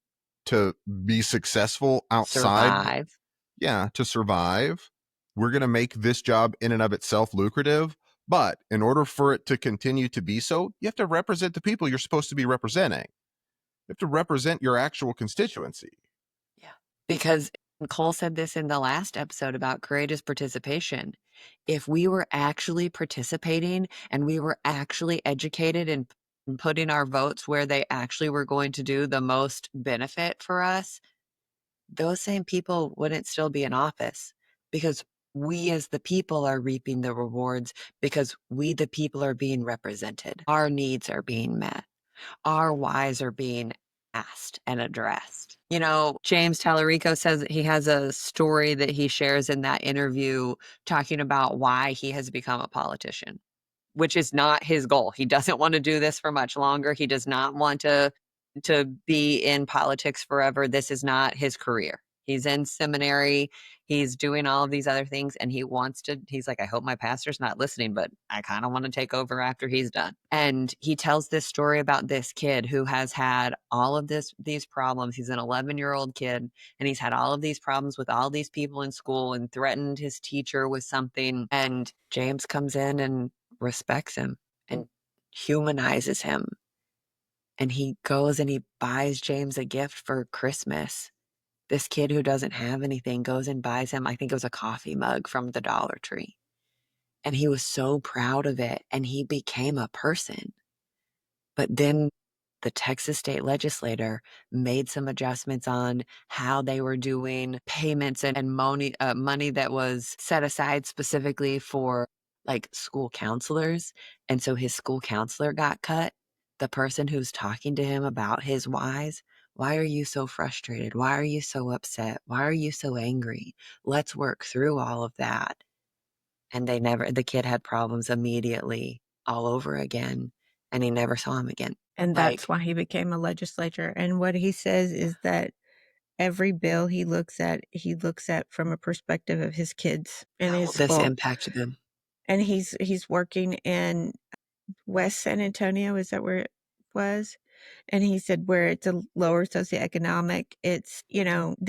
to be successful outside. survive. Yeah, to survive. We're going to make this job in and of itself lucrative. But in order for it to continue to be so, you have to represent the people you're supposed to be representing. You have to represent your actual constituency. Yeah. Because Cole said this in the last episode about courageous participation. If we were actually participating and we were actually educated and putting our votes where they actually were going to do the most benefit for us, those same people wouldn't still be in office because we as the people are reaping the rewards because we, the people, are being represented. Our needs are being met. Our whys are being asked and addressed. You know, James Tallarico says that he has a story that he shares in that interview talking about why he has become a politician, which is not his goal. He doesn't want to do this for much longer. He does not want to be in politics forever. This is not his career. He's in seminary. He's doing all of these other things and he's like, I hope my pastor's not listening, but I kind of want to take over after he's done. And he tells this story about this kid who has had all of these problems. He's an 11-year-old kid and he's had all of these problems with all these people in school and threatened his teacher with something. And James comes in and respects him and humanizes him. And he goes and he buys James a gift for Christmas. This kid who doesn't have anything goes and buys him, I think it was a coffee mug from the Dollar Tree. And he was so proud of it and he became a person. But then the Texas state legislator made some adjustments on how they were doing payments and money that was set aside specifically for like school counselors. And so his school counselor got cut. The person who's talking to him about his whys Why are you so frustrated? Why are you so upset? Why are you so angry? Let's work through all of that. And the kid had problems immediately all over again, and he never saw him again. And that's Like, why he became a legislator. And what he says is that every bill he looks at from a perspective of his kids in how will his this school. impact them? And he's working in West San Antonio, is that where it was? And he said where it's a lower socioeconomic, it's, they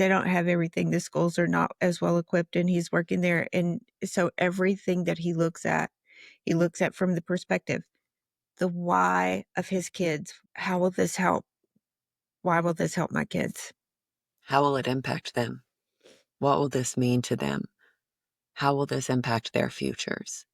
don't have everything. The schools are not as well equipped, and he's working there. And so everything that he looks at from the perspective, the why of his kids. How will this help? Why will this help my kids? How will it impact them? What will this mean to them? How will this impact their futures?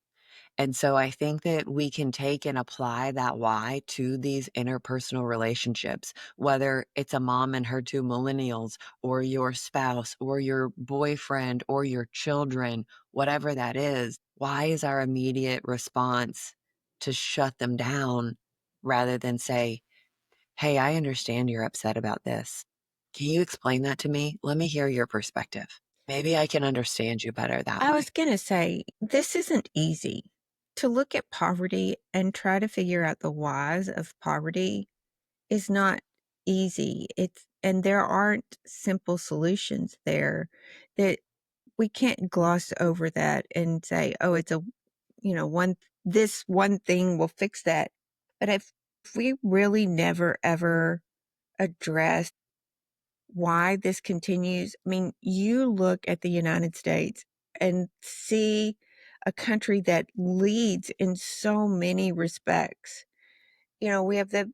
And so I think that we can take and apply that why to these interpersonal relationships, whether it's a mom and her two millennials, or your spouse, or your boyfriend, or your children, whatever that is. Why is our immediate response to shut them down rather than say, hey, I understand you're upset about this. Can you explain that to me? Let me hear your perspective. Maybe I can understand you better that I way. was going to say, this isn't easy. To look at poverty and try to figure out the whys of poverty is not easy. And there aren't simple solutions there, that we can't gloss over that and say, oh, it's this one thing will fix that. But if we really never ever address why this continues, I mean, you look at the United States and see a country that leads in so many respects. We have the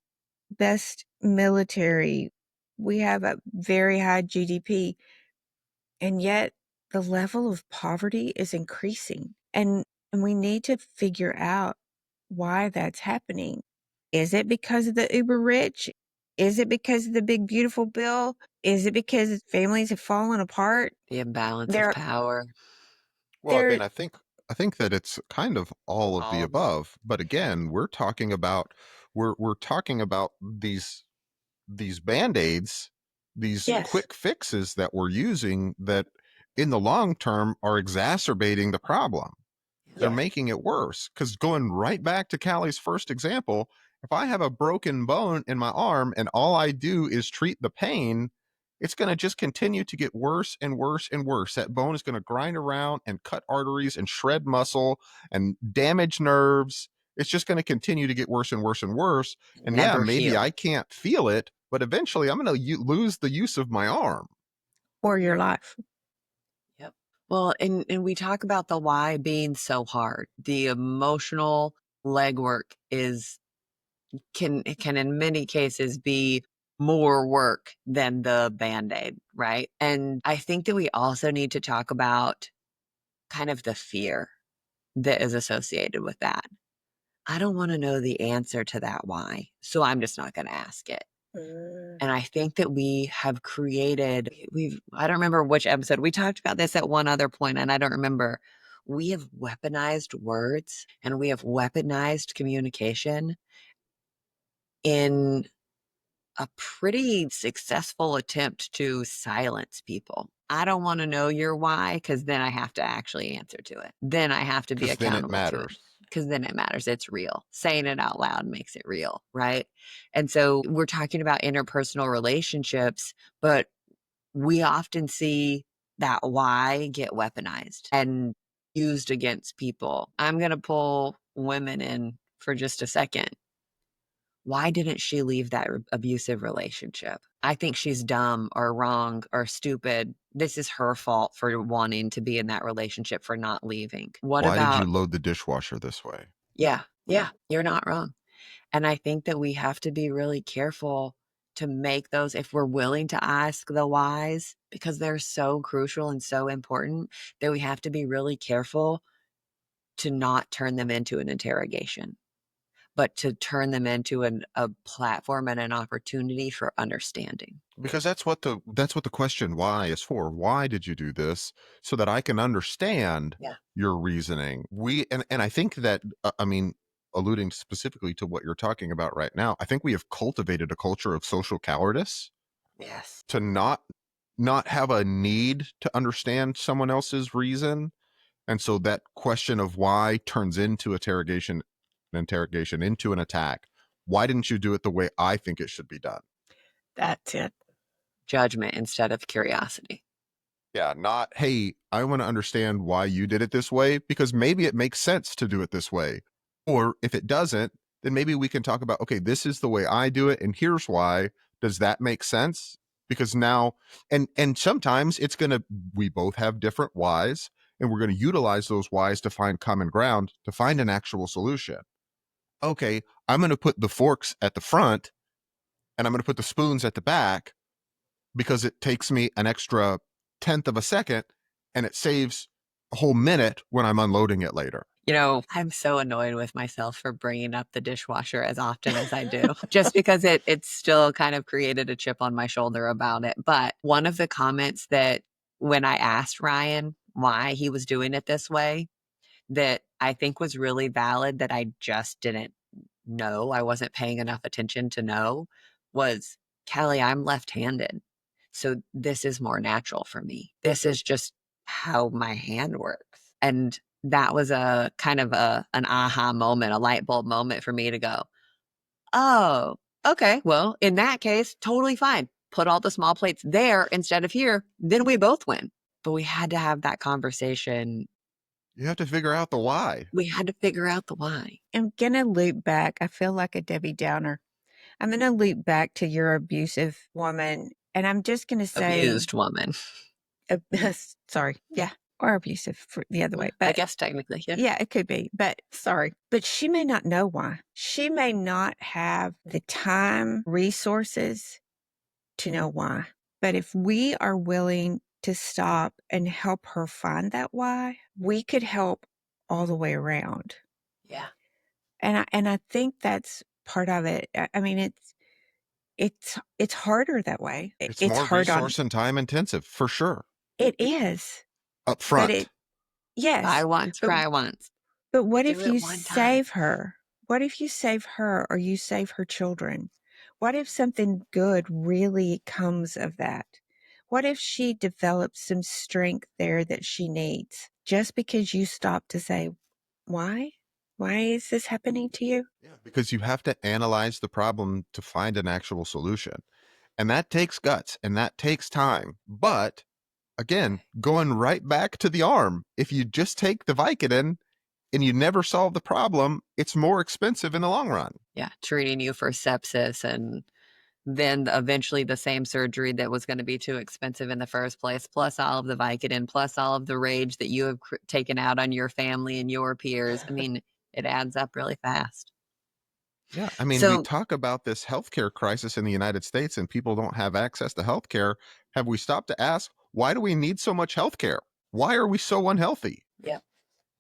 best military, we have a very high GDP, and yet the level of poverty is increasing. And we need to figure out why that's happening. Is it because of the uber rich? Is it because of the big beautiful bill? Is it because families have fallen apart? The imbalance of There power. Well, I there mean, I think that it's kind of all of the All of them. above. But again, we're talking about these band-aids, these Yes. quick fixes that we're using that in the long term are exacerbating the problem. They're Yes. making it worse. Because going right back to Callie's first example, if I have a broken bone in my arm and all I do is treat the pain, it's going to just continue to get worse and worse and worse. That bone is going to grind around and cut arteries and shred muscle and damage nerves. It's just going to continue to get worse and worse and worse. And yeah, Never maybe heal. I can't feel it, but eventually I'm going to lose the use of my arm. Or your life. Yep. Well, and we talk about the why being so hard. The emotional legwork can in many cases be more work than the band-aid, right? And I think that we also need to talk about kind of the fear that is associated with that. I don't want to know the answer to that why, so I'm just not going to ask it. And I think that I don't remember which episode, we talked about this at one other point, and I don't remember. We have weaponized words and we have weaponized communication in a pretty successful attempt to silence people. I don't want to know your why, because then I have to actually answer to it. Then I have to be Because then it accountable to it, matters. because then it matters. It's real. Saying it out loud makes it real, right? And so we're talking about interpersonal relationships, but we often see that why get weaponized and used against people. I'm going to pull women in for just a second. Why didn't she leave that abusive relationship? I think she's dumb or wrong or stupid. This is her fault for wanting to be in that relationship, for not leaving. What Why did you about, load the dishwasher this way? yeah, you're not wrong. And I think that we have to be really careful to make those, if we're willing to ask the whys, because they're so crucial and so important, that we have to be really careful to not turn them into an interrogation, but to turn them into a platform and an opportunity for understanding. Because that's what the question why is for. Why did you do this? So that I can understand Yeah. your reasoning. And I think that I mean, alluding specifically to what you're talking about right now, I think we have cultivated a culture of social cowardice Yes. to not have a need to understand someone else's reason. And so that question of why turns into an interrogation into an attack. Why didn't you do it the way I think it should be done? That's it. Judgment instead of curiosity. Yeah, not, hey, I want to understand why you did it this way because maybe it makes sense to do it this way. Or if it doesn't, then maybe we can talk about, okay, this is the way I do it and here's why. Does that make sense? Because now, and sometimes it's going to, we both have different whys and we're going to utilize those whys to find common ground to find an actual solution. Okay, I'm going to put the forks at the front and I'm going to put the spoons at the back because it takes me an extra tenth of a second and it saves a whole minute when I'm unloading it later. You know, I'm so annoyed with myself for bringing up the dishwasher as often as I do, just because it's still kind of created a chip on my shoulder about it. But one of the comments that when I asked Ryan why he was doing it this way, that I think was really valid that I just didn't know, I wasn't paying enough attention to know, was, Kelly, I'm left-handed. So this is more natural for me. This is just how my hand works. And that was a kind of an aha moment, a light bulb moment for me to go, oh, okay, well, in that case, totally fine. Put all the small plates there instead of here, then we both win. But we had to have that conversation. You have to figure out the why. We had to figure out the why. I'm going to loop back. I feel like a Debbie Downer. I'm going to loop back to your abusive woman. And I'm just going to say, Abused woman. sorry. Yeah. Or abusive for the other way. But I guess technically, yeah. yeah, it could be. But sorry. But she may not know why. She may not have the time, resources to know why. But if we are willing to stop and help her find that why, we could help all the way around. Yeah. And I think that's part of it. I mean, it's harder that way. It's It's more hard on. resource and time intensive for sure. It is. Up But front. yes. Buy once, But cry once. But what Do if it you one time. save her? What if you save her or you save her children? What if something good really comes of that? What if she develops some strength there that she needs just because you stop to say, why? Why is this happening to you? Yeah, because you have to analyze the problem to find an actual solution. And that takes guts and that takes time. But again, going right back to the arm, if you just take the Vicodin and you never solve the problem, it's more expensive in the long run. Yeah, treating you for sepsis and then eventually the same surgery that was going to be too expensive in the first place, plus all of the Vicodin, plus all of the rage that you have taken out on your family and your peers. I mean, it adds up really fast. Yeah, I mean, we So, talk about this healthcare crisis in the United States and people don't have access to healthcare. Have we stopped to ask, why do we need so much healthcare? Why are we so unhealthy? yeah,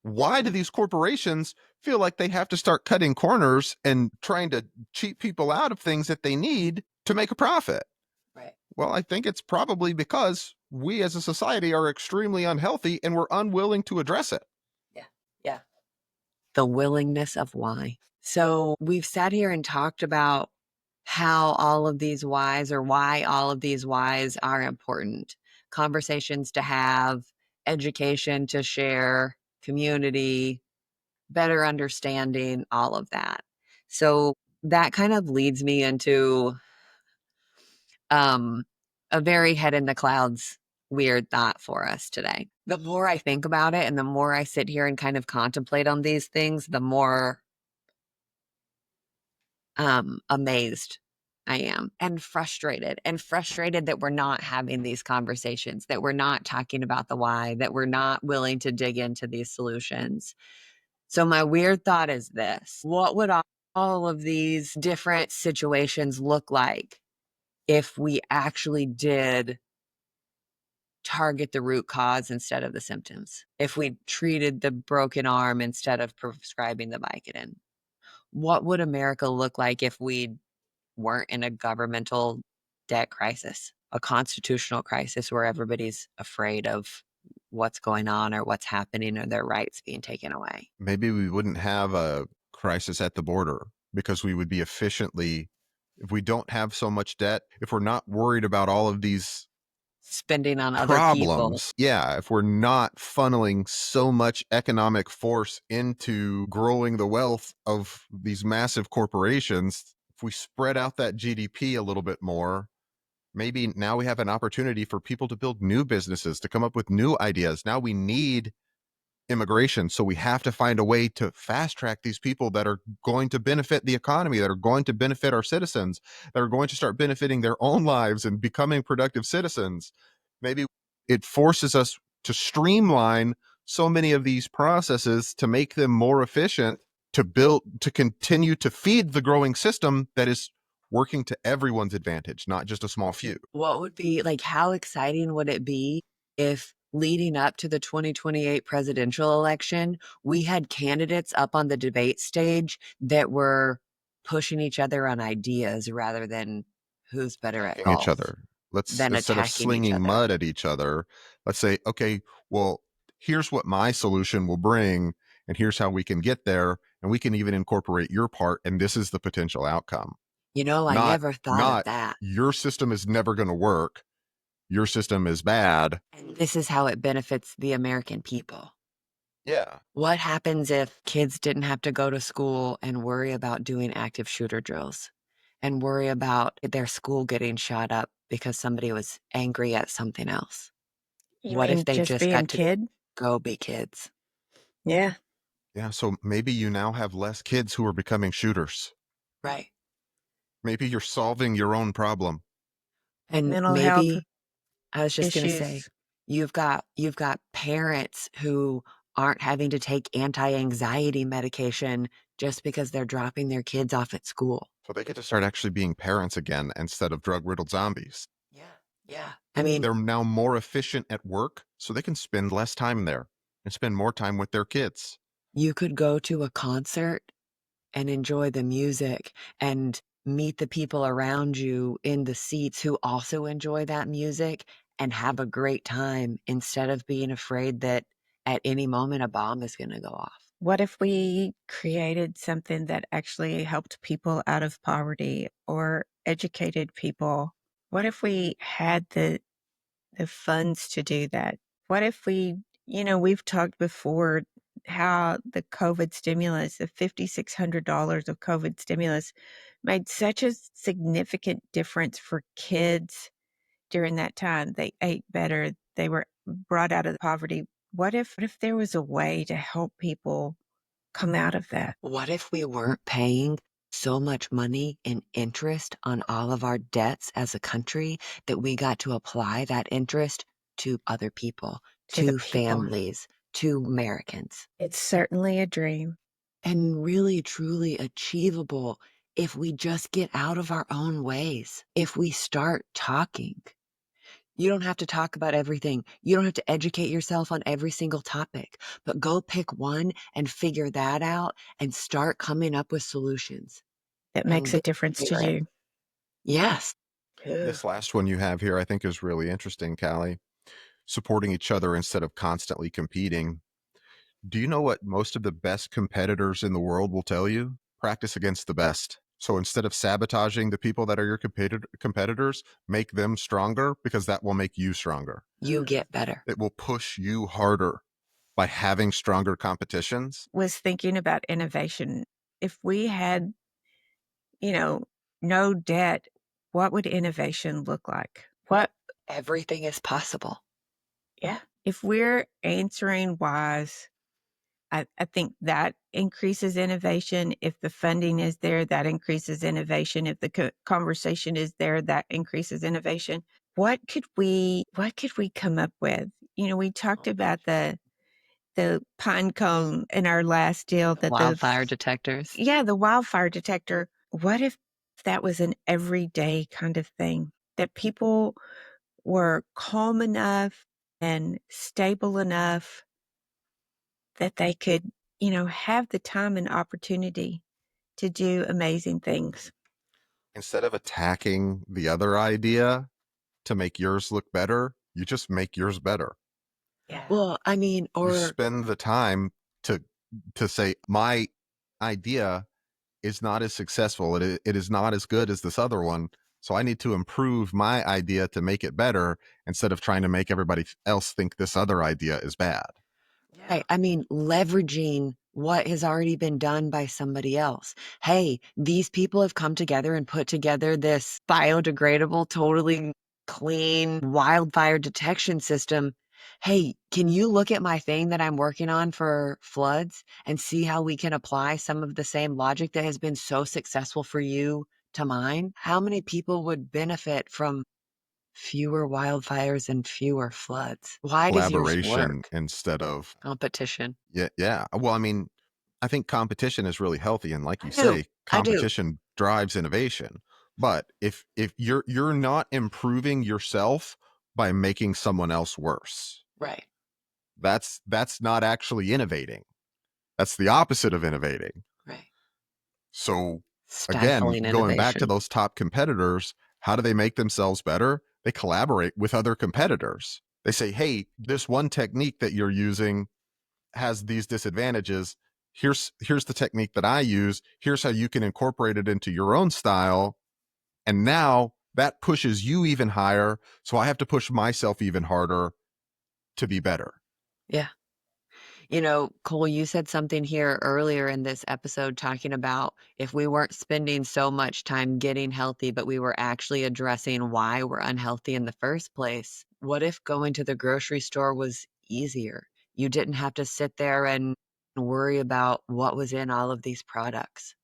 Why do these corporations feel like they have to start cutting corners and trying to cheat people out of things that they need to make a profit? right. Well, I think it's probably because we as a society are extremely unhealthy and we're unwilling to address it. Yeah, yeah. The willingness of why. So we've sat here and talked about how all of these whys or why all of these whys are important. Conversations to have, education to share, community, better understanding, all of that. So that kind of leads me into um, a very head in the clouds weird thought for us today. The more I think about it and the more I sit here and kind of contemplate on these things, the more amazed I am and frustrated that we're not having these conversations, that we're not talking about the why, that we're not willing to dig into these solutions. So my weird thought is this: what would all of these different situations look like if we actually did target the root cause instead of the symptoms? If we treated the broken arm instead of prescribing the Vicodin? What would America look like if we weren't in a governmental debt crisis, a constitutional crisis where everybody's afraid of what's going on or what's happening or their rights being taken away? Maybe we wouldn't have a crisis at the border because we would be efficiently if we don't have so much debt, if we're not worried about all of these Spending on other people. problems, yeah, if we're not funneling so much economic force into growing the wealth of these massive corporations, if we spread out that GDP a little bit more, maybe now we have an opportunity for people to build new businesses, to come up with new ideas. Now we need immigration. So we have to find a way to fast track these people that are going to benefit the economy, that are going to benefit our citizens, that are going to start benefiting their own lives and becoming productive citizens. Maybe it forces us to streamline so many of these processes to make them more efficient, to continue to feed the growing system that is working to everyone's advantage, not just a small few. What would be like, how exciting would it be if leading up to the 2028 presidential election, we had candidates up on the debate stage that were pushing each other on ideas rather than who's better at Attacking each golf, other. Let's, than instead of attacking each slinging other. mud at each other, let's say, okay, well, here's what my solution will bring, and here's how we can get there, and we can even incorporate your part, and this is the potential outcome. You know, I Not never thought of not that. your system is never going to work. Your system is bad. And this is how it benefits the American people. Yeah. What happens if kids didn't have to go to school and worry about doing active shooter drills and worry about their school getting shot up because somebody was angry at something else? You What if mean they just just being got to kid? go be kids? Yeah. Yeah, so maybe you now have less kids who are becoming shooters. Right. Maybe you're solving your own problem. And Mental health maybe I was just gonna say, issues. you've got parents who aren't having to take anti-anxiety medication just because they're dropping their kids off at school. So they get to start actually being parents again instead of drug-riddled zombies. Yeah. Yeah. I mean, They're now more efficient at work, so they can spend less time there and spend more time with their kids. you could go to a concert and enjoy the music and meet the people around you in the seats who also enjoy that music and have a great time instead of being afraid that at any moment a bomb is going to go off. What if we created something that actually helped people out of poverty or educated people? What if we had the funds to do that? What if we've talked before how the COVID stimulus, the $5,600 of COVID stimulus, made such a significant difference for kids during that time. They ate better, they were brought out of poverty. What if there was a way to help people come out of that? What if we weren't paying so much money in interest on all of our debts as a country that we got to apply that interest to other people, To the to people. families, to Americans? It's certainly a dream. And really truly achievable if we just get out of our own ways, if we start talking. You don't have to talk about everything. You don't have to educate yourself on every single topic, but go pick one and figure that out and start coming up with solutions That and makes a then difference to share it. you. Yes. This last one you have here, I think, is really interesting, Callie. Supporting each other instead of constantly competing. Do you know what most of the best competitors in the world will tell you? Practice against the best. So instead of sabotaging the people that are your competitors, make them stronger, because that will make you stronger. You get better. It will push you harder by having stronger competitions. Was thinking about innovation. If we had, you know, no debt, what would innovation look like? What? Everything is possible. Yeah. If we're answering whys, I think that increases innovation. If the funding is there, that increases innovation. If the conversation is there, that increases innovation. What could we come up with? We talked about the pine cone in our last deal, that Wildfire detectors. the wildfire detector. What if that was an everyday kind of thing, that people were calm enough and stable enough that they could, have the time and opportunity to do amazing things? Instead of attacking the other idea to make yours look better, you just make yours better. Yeah. Well, I mean, You or spend the time to say, my idea is not as successful. It is not as good as this other one. So I need to improve my idea to make it better instead of trying to make everybody else think this other idea is bad. Right. I mean, leveraging what has already been done by somebody else. Hey, these people have come together and put together this biodegradable, totally clean wildfire detection system. Hey, can you look at my thing that I'm working on for floods and see how we can apply some of the same logic that has been so successful for you to mine? How many people would benefit from fewer wildfires and fewer floods? Why does yours Collaboration work? instead of Competition. yeah. Well, I mean, I think competition is really healthy, and like I you do. say, I do. competition drives innovation. But if you're not improving yourself by making someone else worse, Right. that's not actually innovating. That's the opposite of innovating. Right. So again, Stifling going back to innovation. those top competitors, how do they make themselves better? They collaborate with other competitors. They say, hey, this one technique that you're using has these disadvantages. Here's the technique that I use. Here's how you can incorporate it into your own style. And now that pushes you even higher. So I have to push myself even harder to be better. Yeah. You know, Cole, you said something here earlier in this episode talking about if we weren't spending so much time getting healthy, but we were actually addressing why we're unhealthy in the first place. What if going to the grocery store was easier? You didn't have to sit there and worry about what was in all of these products.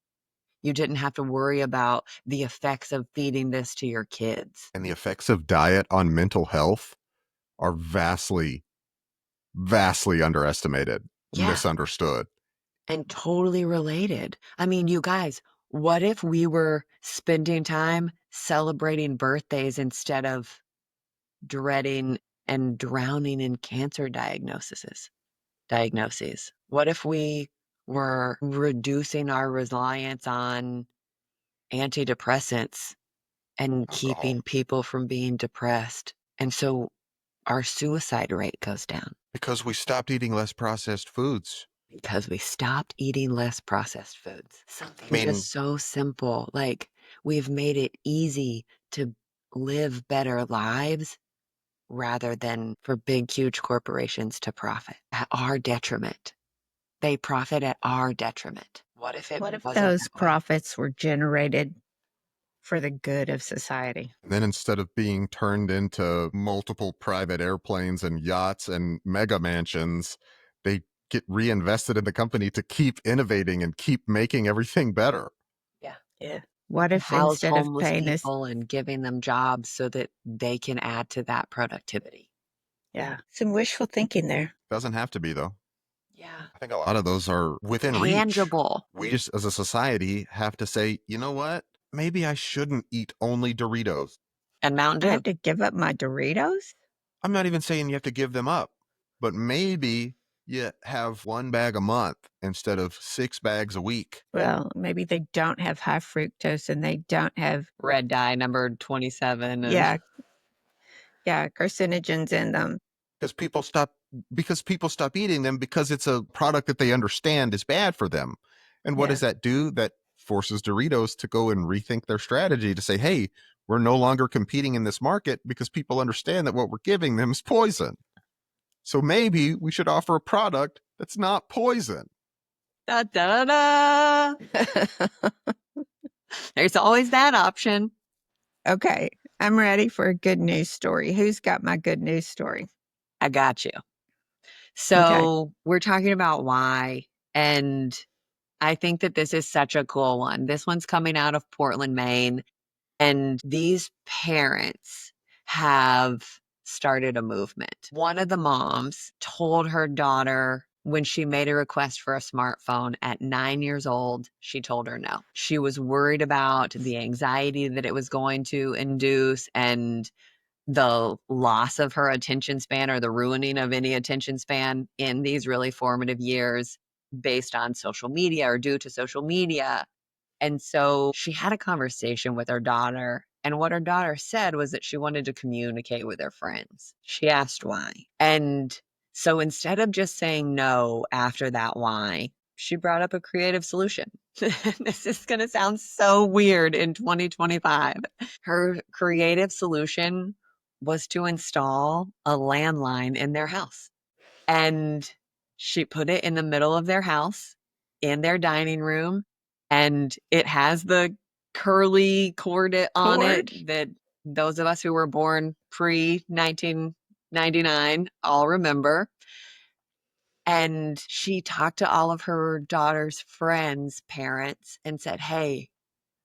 You didn't have to worry about the effects of feeding this to your kids. And the effects of diet on mental health are vastly underestimated, Yeah. misunderstood. And totally related. I mean, you guys, what if we were spending time celebrating birthdays instead of dreading and drowning in cancer diagnoses? What if we were reducing our reliance on antidepressants and Alcohol. keeping people from being depressed? And so our suicide rate goes down. Because we stopped eating less processed foods. Because we stopped eating less processed foods. Something I mean, just so simple. Like, we've made it easy to live better lives rather than for big, huge corporations to profit at our detriment. They profit at our detriment. What if it What if wasn't those that way? profits were generated for the good of society? then instead of being turned into multiple private airplanes and yachts and mega mansions, they get reinvested in the company to keep innovating and keep making everything better. Yeah. Yeah. What if House instead of homeless paying us, people and giving them jobs so that they can add to that productivity. yeah, some wishful thinking there. Doesn't have to be, though. Yeah. I think a lot of those are within reach. Tangible. We just, as a society, have to say, you know what? Maybe I shouldn't eat only Doritos. And Mountain I Dew. have to give up my Doritos? I'm not even saying you have to give them up, but maybe you have one bag a month instead of 6 bags a week. Well, maybe they don't have high fructose and they don't have, Red dye number 27 and yeah, carcinogens in them. Because people stop eating them because it's a product that they understand is bad for them. And what Yeah. does that do? That forces Doritos to go and rethink their strategy to say, hey, we're no longer competing in this market because people understand that what we're giving them is poison. So maybe we should offer a product that's not poison. da da da. There's always that option. Okay, I'm ready for a good news story. Who's got my good news story? I got you. So we're talking about why, and I think that this is such a cool one. This one's coming out of Portland, Maine, and these parents have started a movement. One of the moms told her daughter when she made a request for a smartphone at 9 years old, she told her no. She was worried about the anxiety that it was going to induce and the loss of her attention span or the ruining of any attention span in these really formative years based on social media or due to social media. And so she had a conversation with her daughter. And what her daughter said was that she wanted to communicate with her friends. She asked why. And so instead of just saying no after that why, she brought up a creative solution. This is going to sound so weird in 2025. Her creative solution was to install a landline in their house. And she put it in the middle of their house, in their dining room, and it has the curly cord on it Cord. that those of us who were born pre-1999 all remember. And she talked to all of her daughter's friends' parents and said, hey,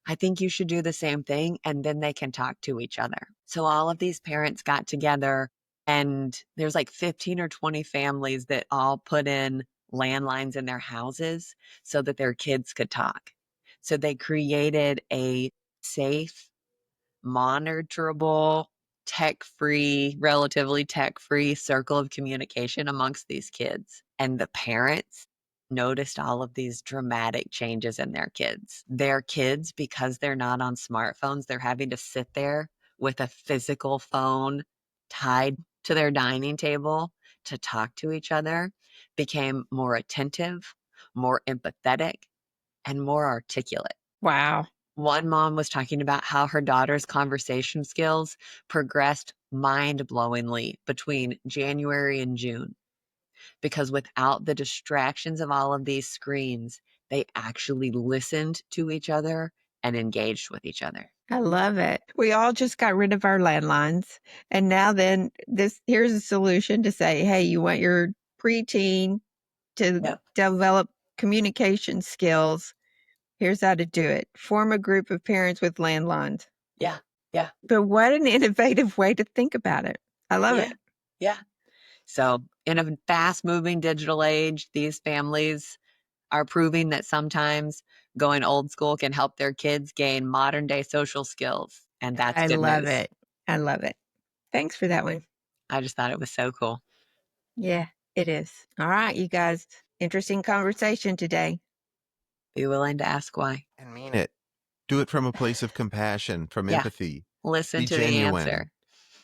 I think you should do the same thing, and then they can talk to each other. So all of these parents got together, and there's like 15 or 20 families that all put in landlines in their houses so that their kids could talk. So they created a safe, monitorable, tech-free, relatively tech-free circle of communication amongst these kids. And the parents noticed all of these dramatic changes in their kids. Their kids, because they're not on smartphones, they're having to sit there with a physical phone tied to their dining table to talk to each other, became more attentive, more empathetic, and more articulate. Wow. One mom was talking about how her daughter's conversation skills progressed mind-blowingly between January and June, because without the distractions of all of these screens, they actually listened to each other and engaged with each other. I love it. We all just got rid of our landlines. And now then here's a solution to say, hey, you want your preteen to Yep. develop communication skills. Here's how to do it. Form a group of parents with landlines. Yeah. Yeah. But what an innovative way to think about it. I love Yeah. it. Yeah. So in a fast-moving digital age, these families are proving that sometimes going old school can help their kids gain modern day social skills. And that's I good love news. it. I love it. Thanks for that one. I just thought it was so cool. Yeah, it is. All right, you guys. Interesting conversation today. Be willing to ask why. And mean it. Do it from a place of compassion, from Yeah. empathy. Listen Be to the genuine. answer.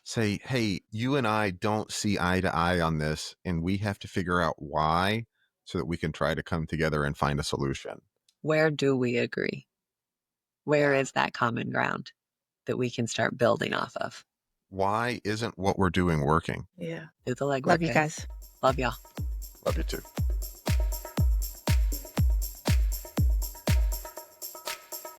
Say, hey, you and I don't see eye to eye on this, and we have to figure out why so that we can try to come together and find a solution. Where do we agree? Where Yeah. is that common ground that we can start building off of? Why isn't what we're doing working? Yeah. Do the legwork. Love you guys. Love y'all. Love you too.